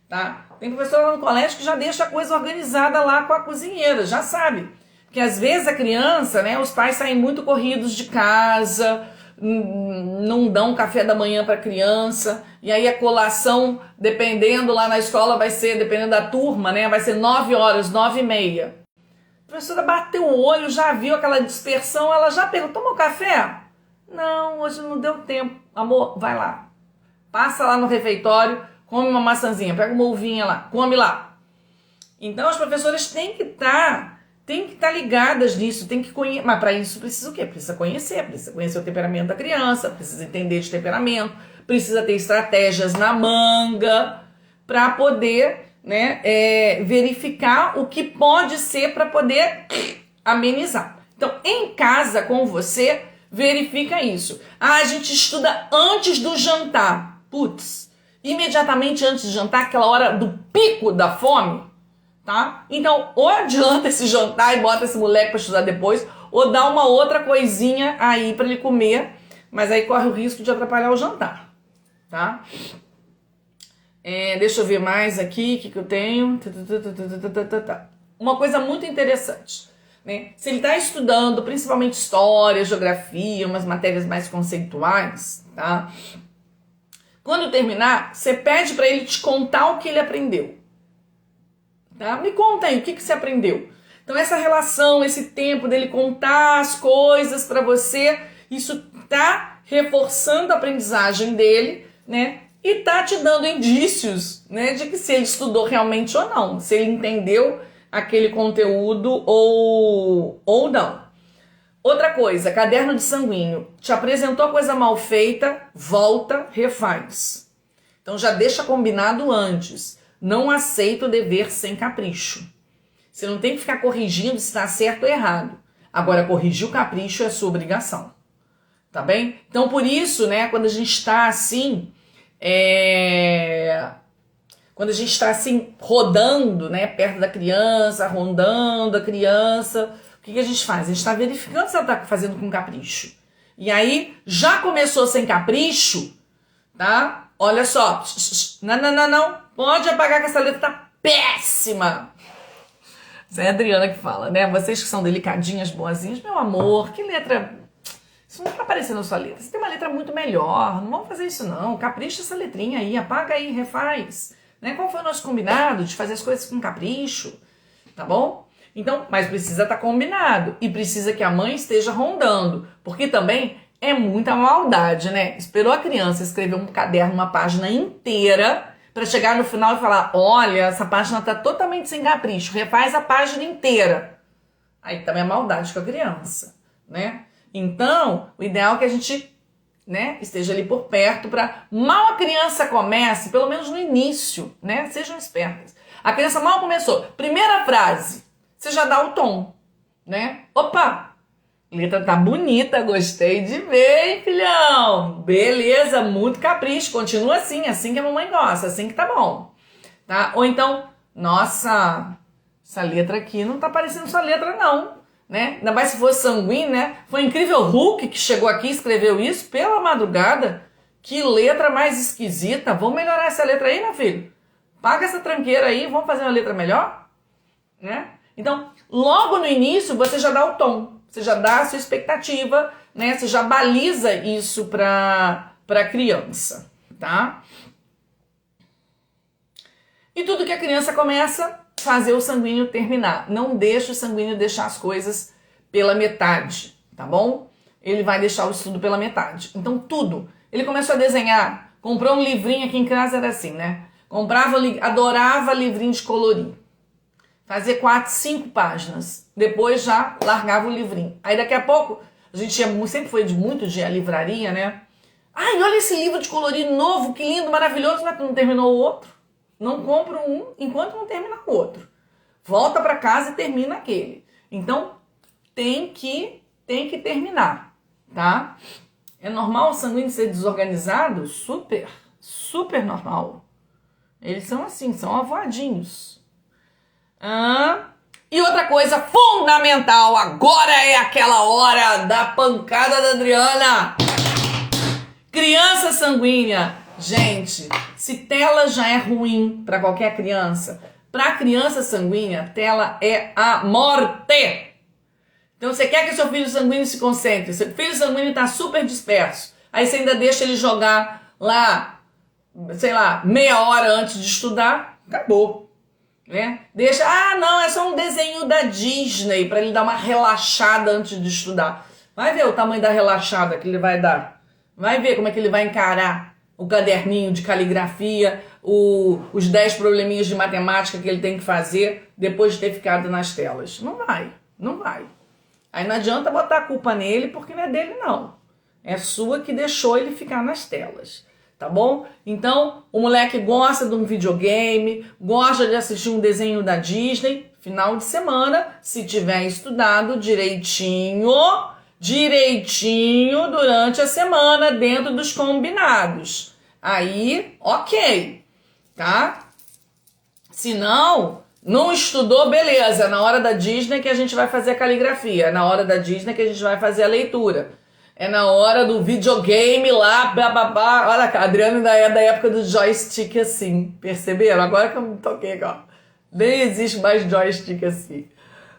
Tá? Tem professor lá no colégio que já deixa a coisa organizada lá com a cozinheira, já sabe. Porque às vezes a criança, né, os pais saem muito corridos de casa, não dão café da manhã para a criança, e aí a colação, dependendo lá na escola, vai ser, dependendo da turma, né, vai ser 9 horas, 9h30. A professora bateu o olho, já viu aquela dispersão, ela já perguntou, tomou café? Não, hoje não deu tempo. Amor, vai lá. Passa lá no refeitório, come uma maçãzinha, pega uma uvinha lá, come lá. Então as professoras têm que estar ligadas nisso, tem que conhecer. Mas para isso precisa o quê? Precisa conhecer o temperamento da criança, precisa entender de temperamento, precisa ter estratégias na manga para poder, né, verificar o que pode ser para poder amenizar. Então, em casa com você, verifica isso. A gente estuda antes do jantar. Putz, imediatamente antes de jantar, aquela hora do pico da fome, tá? Então, ou adianta esse jantar e bota esse moleque para estudar depois, ou dá uma outra coisinha aí para ele comer, mas aí corre o risco de atrapalhar o jantar, tá? Deixa eu ver mais aqui, o que eu tenho. Uma coisa muito interessante, né? Se ele está estudando principalmente história, geografia, umas matérias mais conceituais, tá? Quando terminar, você pede para ele te contar o que ele aprendeu. Tá? Me conta aí, o que você aprendeu? Então essa relação, esse tempo dele contar as coisas para você, isso tá reforçando a aprendizagem dele, né? E tá te dando indícios, né, de que se ele estudou realmente ou não, se ele entendeu aquele conteúdo ou não. Outra coisa, caderno de sanguíneo. Te apresentou coisa mal feita, volta, refaz. Então já deixa combinado antes. Não aceita o dever sem capricho. Você não tem que ficar corrigindo se está certo ou errado. Agora, corrigir o capricho é sua obrigação. Tá bem? Então, por isso, né, quando a gente está assim, rodando, né, perto da criança, rondando a criança, o que a gente faz? A gente está verificando se ela está fazendo com capricho. E aí, já começou sem capricho, tá? Olha só. Não. Pode apagar que essa letra tá péssima. Isso é a Adriana que fala, né? Vocês que são delicadinhas, boazinhas, meu amor, que letra... Isso não tá aparecendo na sua letra. Você tem uma letra muito melhor. Não vamos fazer isso não. Capricha essa letrinha aí. Apaga aí, refaz. Né? Qual foi o nosso combinado de fazer as coisas com capricho? Tá bom? Então, mas precisa estar combinado. E precisa que a mãe esteja rondando. Porque também é muita maldade, né? Esperou a criança escrever um caderno, uma página inteira, para chegar no final e falar, olha, essa página tá totalmente sem capricho. Refaz a página inteira. Aí também é maldade com a criança, né? Então, o ideal é que a gente, né, esteja ali por perto para mal a criança comece, pelo menos no início, né? Sejam espertas. A criança mal começou. Primeira frase, você já dá o tom, né? Opa, letra tá bonita, gostei de ver, hein, filhão? Beleza, muito capricho, continua assim que a mamãe gosta, assim que tá bom, tá? Ou então, nossa, essa letra aqui não tá parecendo sua letra não, né? Ainda mais se fosse sanguíneo, né? Foi incrível Hulk que chegou aqui e escreveu isso pela madrugada. Que letra mais esquisita. Vamos melhorar essa letra aí, meu filho? Paga essa tranqueira aí, vamos fazer uma letra melhor, né? Então, logo no início, você já dá o tom. Você já dá a sua expectativa, né? Você já baliza isso para a criança, tá? E tudo que a criança começa a fazer o sanguíneo terminar. Não deixa o sanguíneo deixar as coisas pela metade, tá bom? Ele vai deixar o estudo pela metade. Então, tudo. Ele começou a desenhar, comprou um livrinho aqui em casa, era assim, né? Adorava livrinho de colorir. Fazia 4, 5 páginas. Depois já largava o livrinho. Aí daqui a pouco, a gente sempre foi muito de a livraria, né? Ai, olha esse livro de colorir novo, que lindo, maravilhoso, mas não terminou o outro. Não compra um enquanto não termina o outro. Volta para casa e termina aquele. Então, tem que terminar, tá? É normal o sanguíneo ser desorganizado? Super, super normal. Eles são assim, são avoadinhos. E outra coisa fundamental, agora é aquela hora da pancada da Adriana. Criança sanguínea. Gente, se tela já é ruim para qualquer criança, para criança sanguínea, tela é a morte. Então você quer que seu filho sanguíneo se concentre, seu filho sanguíneo está super disperso, aí você ainda deixa ele jogar lá, sei lá, meia hora antes de estudar, acabou, né? Deixa, não, é só um desenho da Disney para ele dar uma relaxada antes de estudar. Vai ver o tamanho da relaxada que ele vai dar, vai ver como é que ele vai encarar o caderninho de caligrafia, os 10 probleminhas de matemática que ele tem que fazer depois de ter ficado nas telas. Não vai, não vai. Aí não adianta botar a culpa nele, porque não é dele não. É sua que deixou ele ficar nas telas, tá bom? Então, o moleque gosta de um videogame, gosta de assistir um desenho da Disney, final de semana, se tiver estudado direitinho durante a semana, dentro dos combinados. Aí, ok, tá? Se não estudou, beleza, é na hora da Disney que a gente vai fazer a caligrafia, é na hora da Disney que a gente vai fazer a leitura, é na hora do videogame lá, bababá. Olha, a Adriana ainda é da época do joystick assim, perceberam? Agora que eu me toquei, ó, nem existe mais joystick assim,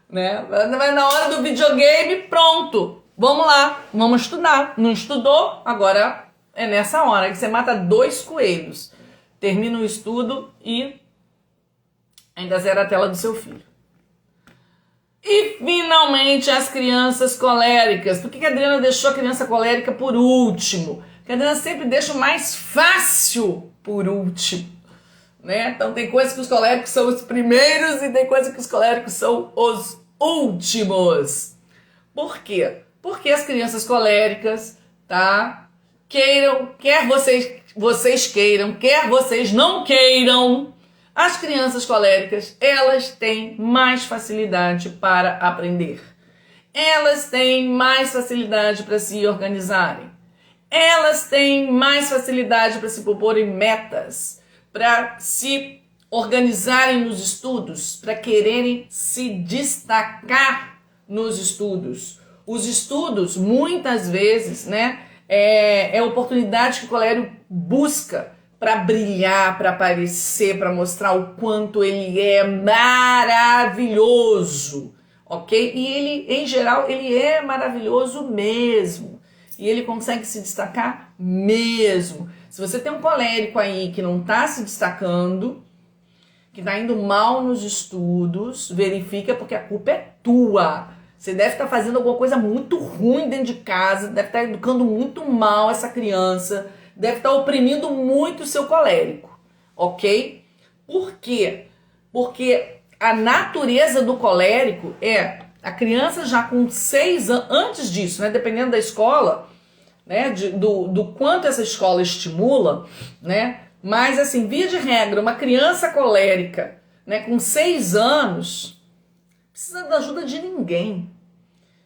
né? Mas na hora do videogame, pronto, vamos lá, vamos estudar. Não estudou? Agora é nessa hora que você mata 2 coelhos, termina o estudo e ainda zera a tela do seu filho. E finalmente as crianças coléricas. Por que a Adriana deixou a criança colérica por último? Porque a Adriana sempre deixa o mais fácil por último, né? Então tem coisas que os coléricos são os primeiros e tem coisas que os coléricos são os últimos. Por quê? Porque as crianças coléricas, tá? Quer vocês queiram, quer vocês não queiram, as crianças coléricas, elas têm mais facilidade para aprender. Elas têm mais facilidade para se organizarem. Elas têm mais facilidade para se proporem metas, para se organizarem nos estudos, para quererem se destacar nos estudos. Os estudos, muitas vezes, né, é a oportunidade que o colérico busca para brilhar, para aparecer, para mostrar o quanto ele é maravilhoso, ok? E ele, em geral, ele é maravilhoso mesmo. E ele consegue se destacar mesmo. Se você tem um colérico aí que não está se destacando, que está indo mal nos estudos, verifica, porque a culpa é tua. Você deve estar fazendo alguma coisa muito ruim dentro de casa, deve estar educando muito mal essa criança, deve estar oprimindo muito o seu colérico, ok? Por quê? Porque a natureza do colérico é a criança já com 6 anos, antes disso, né, dependendo da escola, né, do quanto essa escola estimula, né, mas assim, via de regra, uma criança colérica né, com 6 anos, precisa da ajuda de ninguém.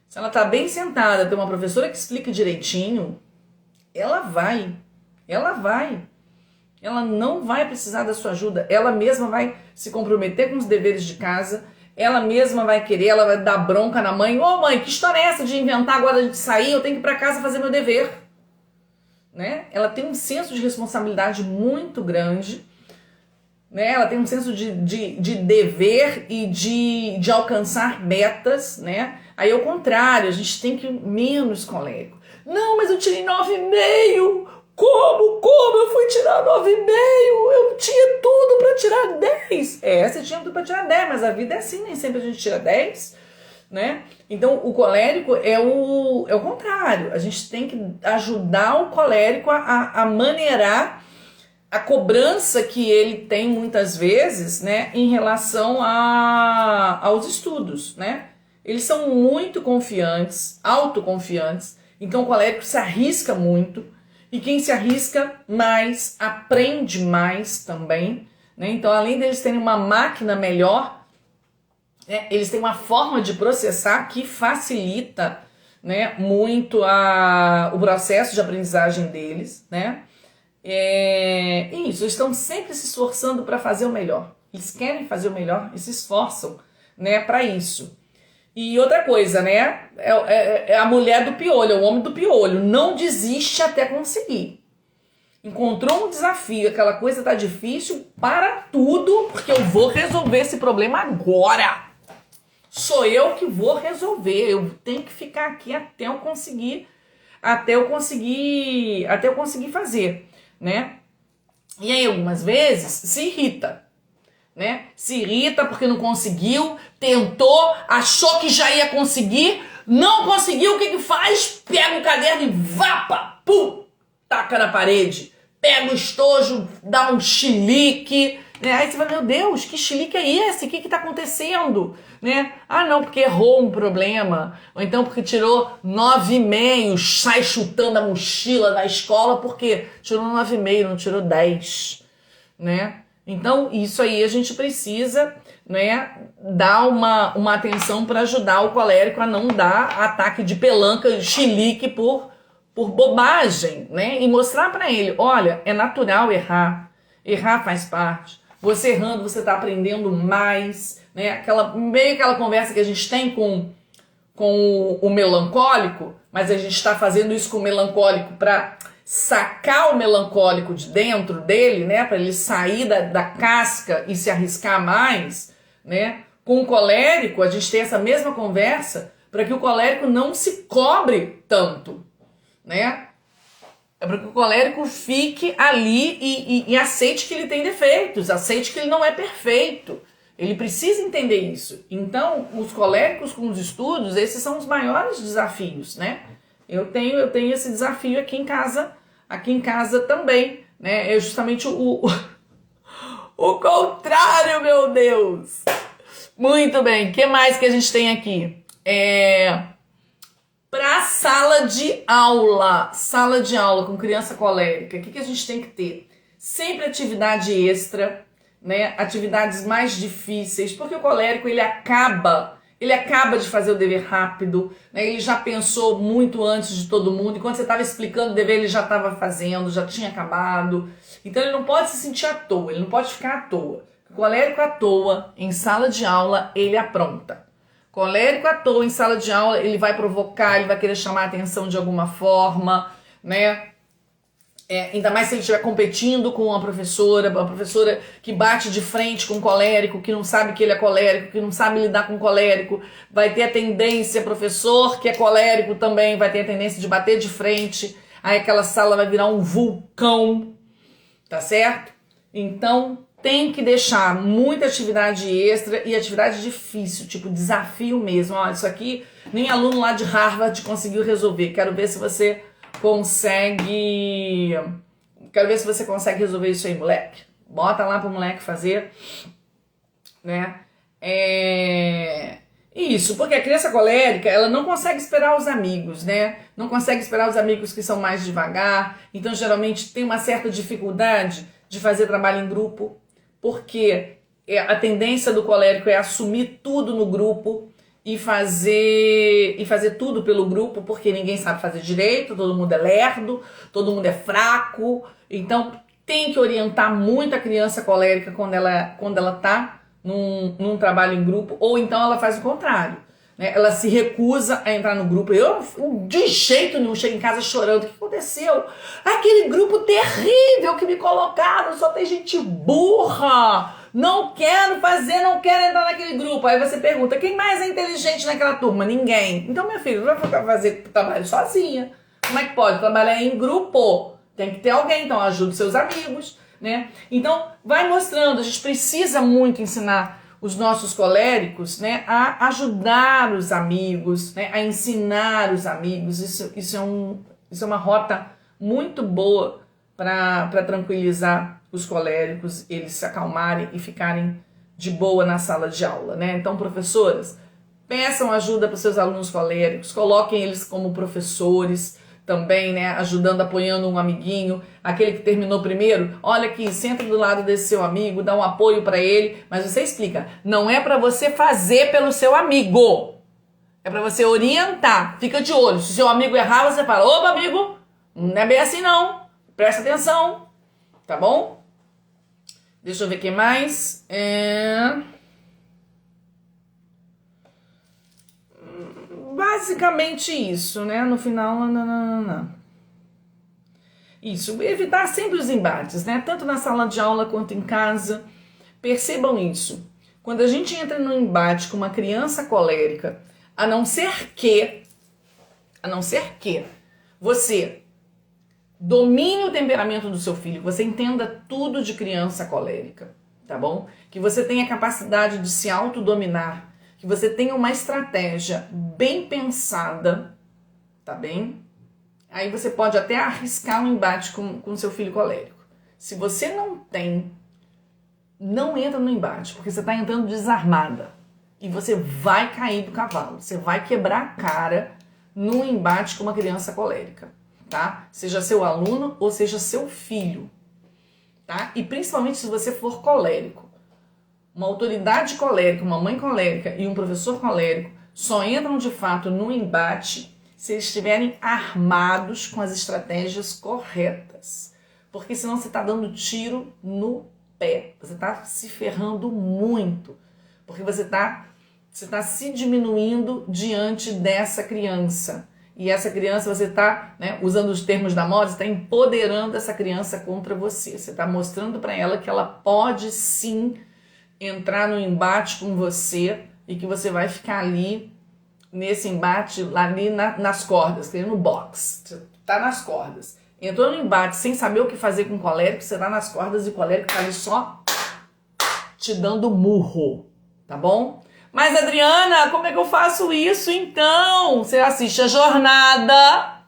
Se ela está bem sentada, tem uma professora que explica direitinho, ela vai. Ela não vai precisar da sua ajuda. Ela mesma vai se comprometer com os deveres de casa. Ela mesma vai querer, ela vai dar bronca na mãe. Ô mãe, que história é essa de inventar agora de sair? Eu tenho que ir para casa fazer meu dever. Né? Ela tem um senso de responsabilidade muito grande. Né? Ela tem um senso de dever e de alcançar metas. Né? Aí ao contrário, a gente tem que ir menos colérico. Não, mas eu tirei 9,5. Como? Eu fui tirar 9,5. Eu tinha tudo para tirar 10. Você tinha tudo para tirar 10, mas a vida é assim, nem sempre a gente tira 10, né? Então o colérico é o contrário. A gente tem que ajudar o colérico a maneirar a cobrança que ele tem muitas vezes, né, em relação aos estudos, né? Eles são muito confiantes, autoconfiantes, então o colérico se arrisca muito, e quem se arrisca mais aprende mais também, né? Então, além deles terem uma máquina melhor, né, eles têm uma forma de processar que facilita, né, muito o processo de aprendizagem deles, né? Isso, eles estão sempre se esforçando para fazer o melhor. Eles querem fazer o melhor e se esforçam, né, para isso. E outra coisa, né? É a mulher do piolho, é o homem do piolho. Não desiste até conseguir. Encontrou um desafio, aquela coisa tá difícil, para tudo, porque eu vou resolver esse problema agora. Sou eu que vou resolver. Eu tenho que ficar aqui até eu conseguir fazer, né? E aí, algumas vezes, se irrita. Né? Se irrita porque não conseguiu, tentou, achou que já ia conseguir, não conseguiu, o que faz? Pega o caderno e vapa, pum, taca na parede, pega o estojo, dá um chilique, né? Aí você vai, meu Deus, que chilique é esse? O que tá acontecendo? Né? Ah não, porque errou um problema, ou então porque tirou 9,5, sai chutando a mochila na escola porque tirou 9,5, não tirou 10, né? Então, isso aí a gente precisa, né, dar uma atenção para ajudar o colérico a não dar ataque de pelanca, chilique por bobagem, né? E mostrar para ele, olha, é natural errar faz parte. Você errando, você está aprendendo mais, né? Meio aquela conversa que a gente tem com o melancólico, mas a gente está fazendo isso com o melancólico para sacar o melancólico de dentro dele, né, para ele sair da casca e se arriscar mais, né? Com o colérico, a gente tem essa mesma conversa para que o colérico não se cobre tanto, né? É para que o colérico fique ali e aceite que ele tem defeitos, aceite que ele não é perfeito. Ele precisa entender isso. Então, os coléricos com os estudos, esses são os maiores desafios, né? Eu tenho esse desafio aqui em casa também, né? É justamente o contrário, meu Deus! Muito bem, o que mais que a gente tem aqui? Para sala de aula com criança colérica, o que a gente tem que ter? Sempre atividade extra, né? Atividades mais difíceis, porque o colérico ele acaba de fazer o dever rápido, né? Ele já pensou muito antes de todo mundo, e quando você estava explicando o dever, ele já estava fazendo, já tinha acabado. Então ele não pode se sentir à toa, ele não pode ficar à toa. O colérico à toa, em sala de aula, ele apronta. Colérico à toa, em sala de aula, ele vai provocar, ele vai querer chamar a atenção de alguma forma, né? Ainda mais se ele estiver competindo com uma professora que bate de frente com um colérico, que não sabe que ele é colérico, que não sabe lidar com colérico, vai ter a tendência, professor que é colérico também, vai ter a tendência de bater de frente, aí aquela sala vai virar um vulcão, tá certo? Então tem que deixar muita atividade extra e atividade difícil, tipo desafio mesmo. Ó, isso aqui nem aluno lá de Harvard conseguiu resolver, quero ver se você consegue resolver isso aí, moleque. Bota lá pro moleque fazer, né? Isso, porque a criança colérica, ela não consegue esperar os amigos, né? Não consegue esperar os amigos que são mais devagar. Então, geralmente, tem uma certa dificuldade de fazer trabalho em grupo, porque a tendência do colérico é assumir tudo no grupo e fazer tudo pelo grupo, porque ninguém sabe fazer direito, todo mundo é lerdo, todo mundo é fraco. Então tem que orientar muito a criança colérica quando ela tá num trabalho em grupo, ou então ela faz o contrário, né? Ela se recusa a entrar no grupo. Eu de jeito nenhum chego em casa chorando. O que aconteceu? Aquele grupo terrível que me colocaram, só tem gente burra. Não quero entrar naquele grupo. Aí você pergunta, quem mais é inteligente naquela turma? Ninguém. Então, meu filho, vai fazer trabalho sozinha. Como é que pode? Trabalhar em grupo. Tem que ter alguém, então ajuda os seus amigos, né? Então, vai mostrando. A gente precisa muito ensinar os nossos coléricos, né, a ajudar os amigos, né, a ensinar os amigos. Isso é uma rota muito boa para tranquilizar os coléricos, eles se acalmarem e ficarem de boa na sala de aula, né? Então, professoras, peçam ajuda para os seus alunos coléricos, coloquem eles como professores também, né? Ajudando, apoiando um amiguinho, aquele que terminou primeiro. Olha aqui, senta do lado desse seu amigo, dá um apoio para ele, mas você explica, não é para você fazer pelo seu amigo, é para você orientar. Fica de olho, se o seu amigo errar, você fala, opa, amigo, não é bem assim não, presta atenção, tá bom? Deixa eu ver quem mais. Basicamente isso, né? No final, não. Isso, evitar sempre os embates, né? Tanto na sala de aula quanto em casa. Percebam isso. Quando a gente entra num embate com uma criança colérica, a não ser que você domine o temperamento do seu filho, que você entenda tudo de criança colérica, tá bom? Que você tenha capacidade de se autodominar, que você tenha uma estratégia bem pensada, tá bem? Aí você pode até arriscar um embate com seu filho colérico. Se você não tem, não entra no embate, porque você está entrando desarmada e você vai cair do cavalo, você vai quebrar a cara num embate com uma criança colérica. Tá? Seja seu aluno ou seja seu filho, tá? E principalmente se você for colérico. Uma autoridade colérica, uma mãe colérica e um professor colérico só entram de fato no embate se eles estiverem armados com as estratégias corretas. Porque senão você está dando tiro no pé, você está se ferrando muito, porque você está se diminuindo diante dessa criança. E essa criança, você está, né, usando os termos da moda, você está empoderando essa criança contra você. Você está mostrando para ela que ela pode sim entrar no embate com você e que você vai ficar ali nesse embate, ali nas cordas, no box. Você está nas cordas. Entrou no embate sem saber o que fazer com o colérico, você está nas cordas e o colérico está ali só te dando murro, tá bom? Mas, Adriana, como é que eu faço isso então? Você assiste a jornada,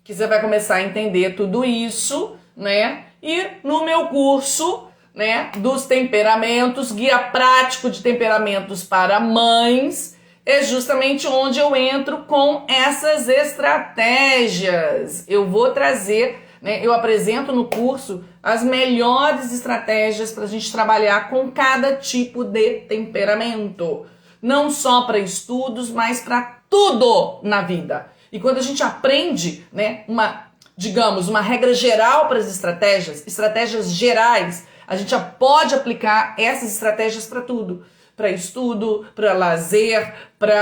que você vai começar a entender tudo isso, né? E no meu curso, né, dos temperamentos, guia prático de temperamentos para mães, é justamente onde eu entro com essas estratégias. Eu vou trazer, né, eu apresento no curso as melhores estratégias para a gente trabalhar com cada tipo de temperamento. Não só para estudos, mas para tudo na vida. E quando a gente aprende, né, uma regra geral para as estratégias gerais, a gente já pode aplicar essas estratégias para tudo. Para estudo, para lazer, para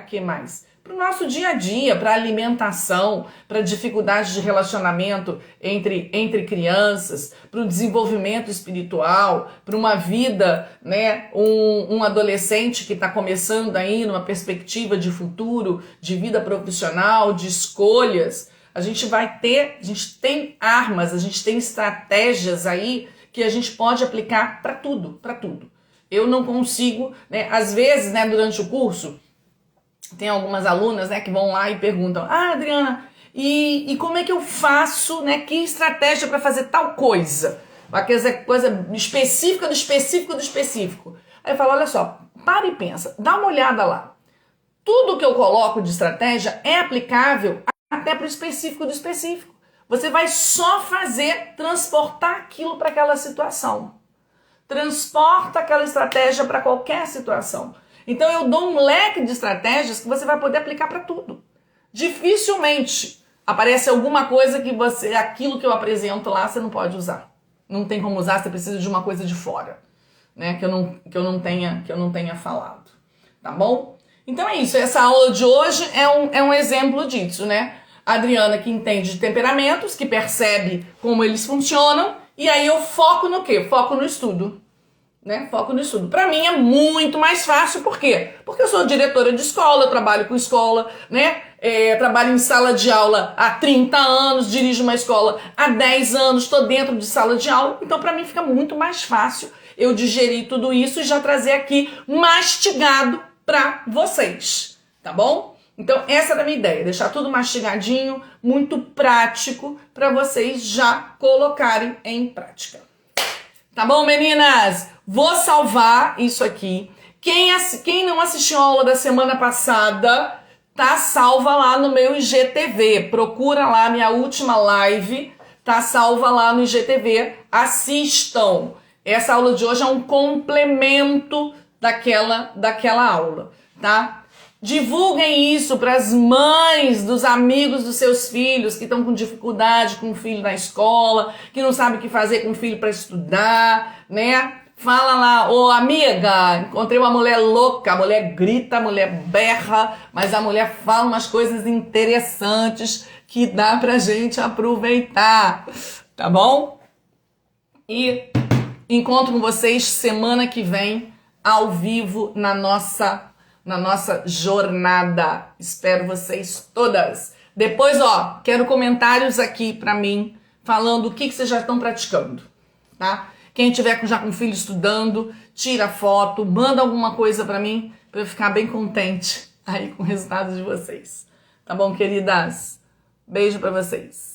que mais? Para o nosso dia a dia, para alimentação, para dificuldades de relacionamento entre crianças, para o desenvolvimento espiritual, para uma vida, né, um adolescente que está começando aí numa perspectiva de futuro, de vida profissional, de escolhas. A gente tem armas, a gente tem estratégias aí que a gente pode aplicar para tudo, para tudo. Eu não consigo, né, às vezes, né, durante o curso, tem algumas alunas, né, que vão lá e perguntam, Adriana, e como é que eu faço, né, que estratégia para fazer tal coisa? Aquela coisa específica do específico do específico. Aí eu falo, olha só, para e pensa, dá uma olhada lá. Tudo que eu coloco de estratégia é aplicável até para o específico do específico. Você vai só transportar aquilo para aquela situação. Transporta aquela estratégia para qualquer situação. Então eu dou um leque de estratégias que você vai poder aplicar para tudo. Dificilmente aparece alguma coisa que aquilo que eu apresento lá, você não pode usar. Não tem como usar, você precisa de uma coisa de fora, né? Que eu não tenha falado. Tá bom? Então é isso. Essa aula de hoje é um exemplo disso, né? A Adriana que entende de temperamentos, que percebe como eles funcionam, e aí eu foco no quê? Foco no estudo. Né? Foco no estudo. Para mim é muito mais fácil, por quê? Porque eu sou diretora de escola, eu trabalho com escola, né? Trabalho em sala de aula há 30 anos, dirijo uma escola há 10 anos, estou dentro de sala de aula, então para mim fica muito mais fácil eu digerir tudo isso e já trazer aqui mastigado para vocês, tá bom? Então essa era a minha ideia, deixar tudo mastigadinho, muito prático, para vocês já colocarem em prática. Tá bom, meninas? Vou salvar isso aqui. Quem não assistiu a aula da semana passada, tá salva lá no meu IGTV. Procura lá minha última live, tá salva lá no IGTV. Assistam. Essa aula de hoje é um complemento daquela aula, tá? Divulguem isso para as mães dos amigos dos seus filhos que estão com dificuldade com o filho na escola, que não sabem o que fazer com o filho para estudar, né? Fala lá, ô amiga, encontrei uma mulher louca, a mulher grita, a mulher berra, mas a mulher fala umas coisas interessantes que dá pra gente aproveitar, tá bom? E encontro com vocês semana que vem, ao vivo, na nossa jornada. Espero vocês todas. Depois, quero comentários aqui pra mim, falando o que vocês já estão praticando, tá? Quem tiver já com o filho estudando, tira foto, manda alguma coisa pra mim, pra eu ficar bem contente aí com o resultado de vocês. Tá bom, queridas? Beijo pra vocês.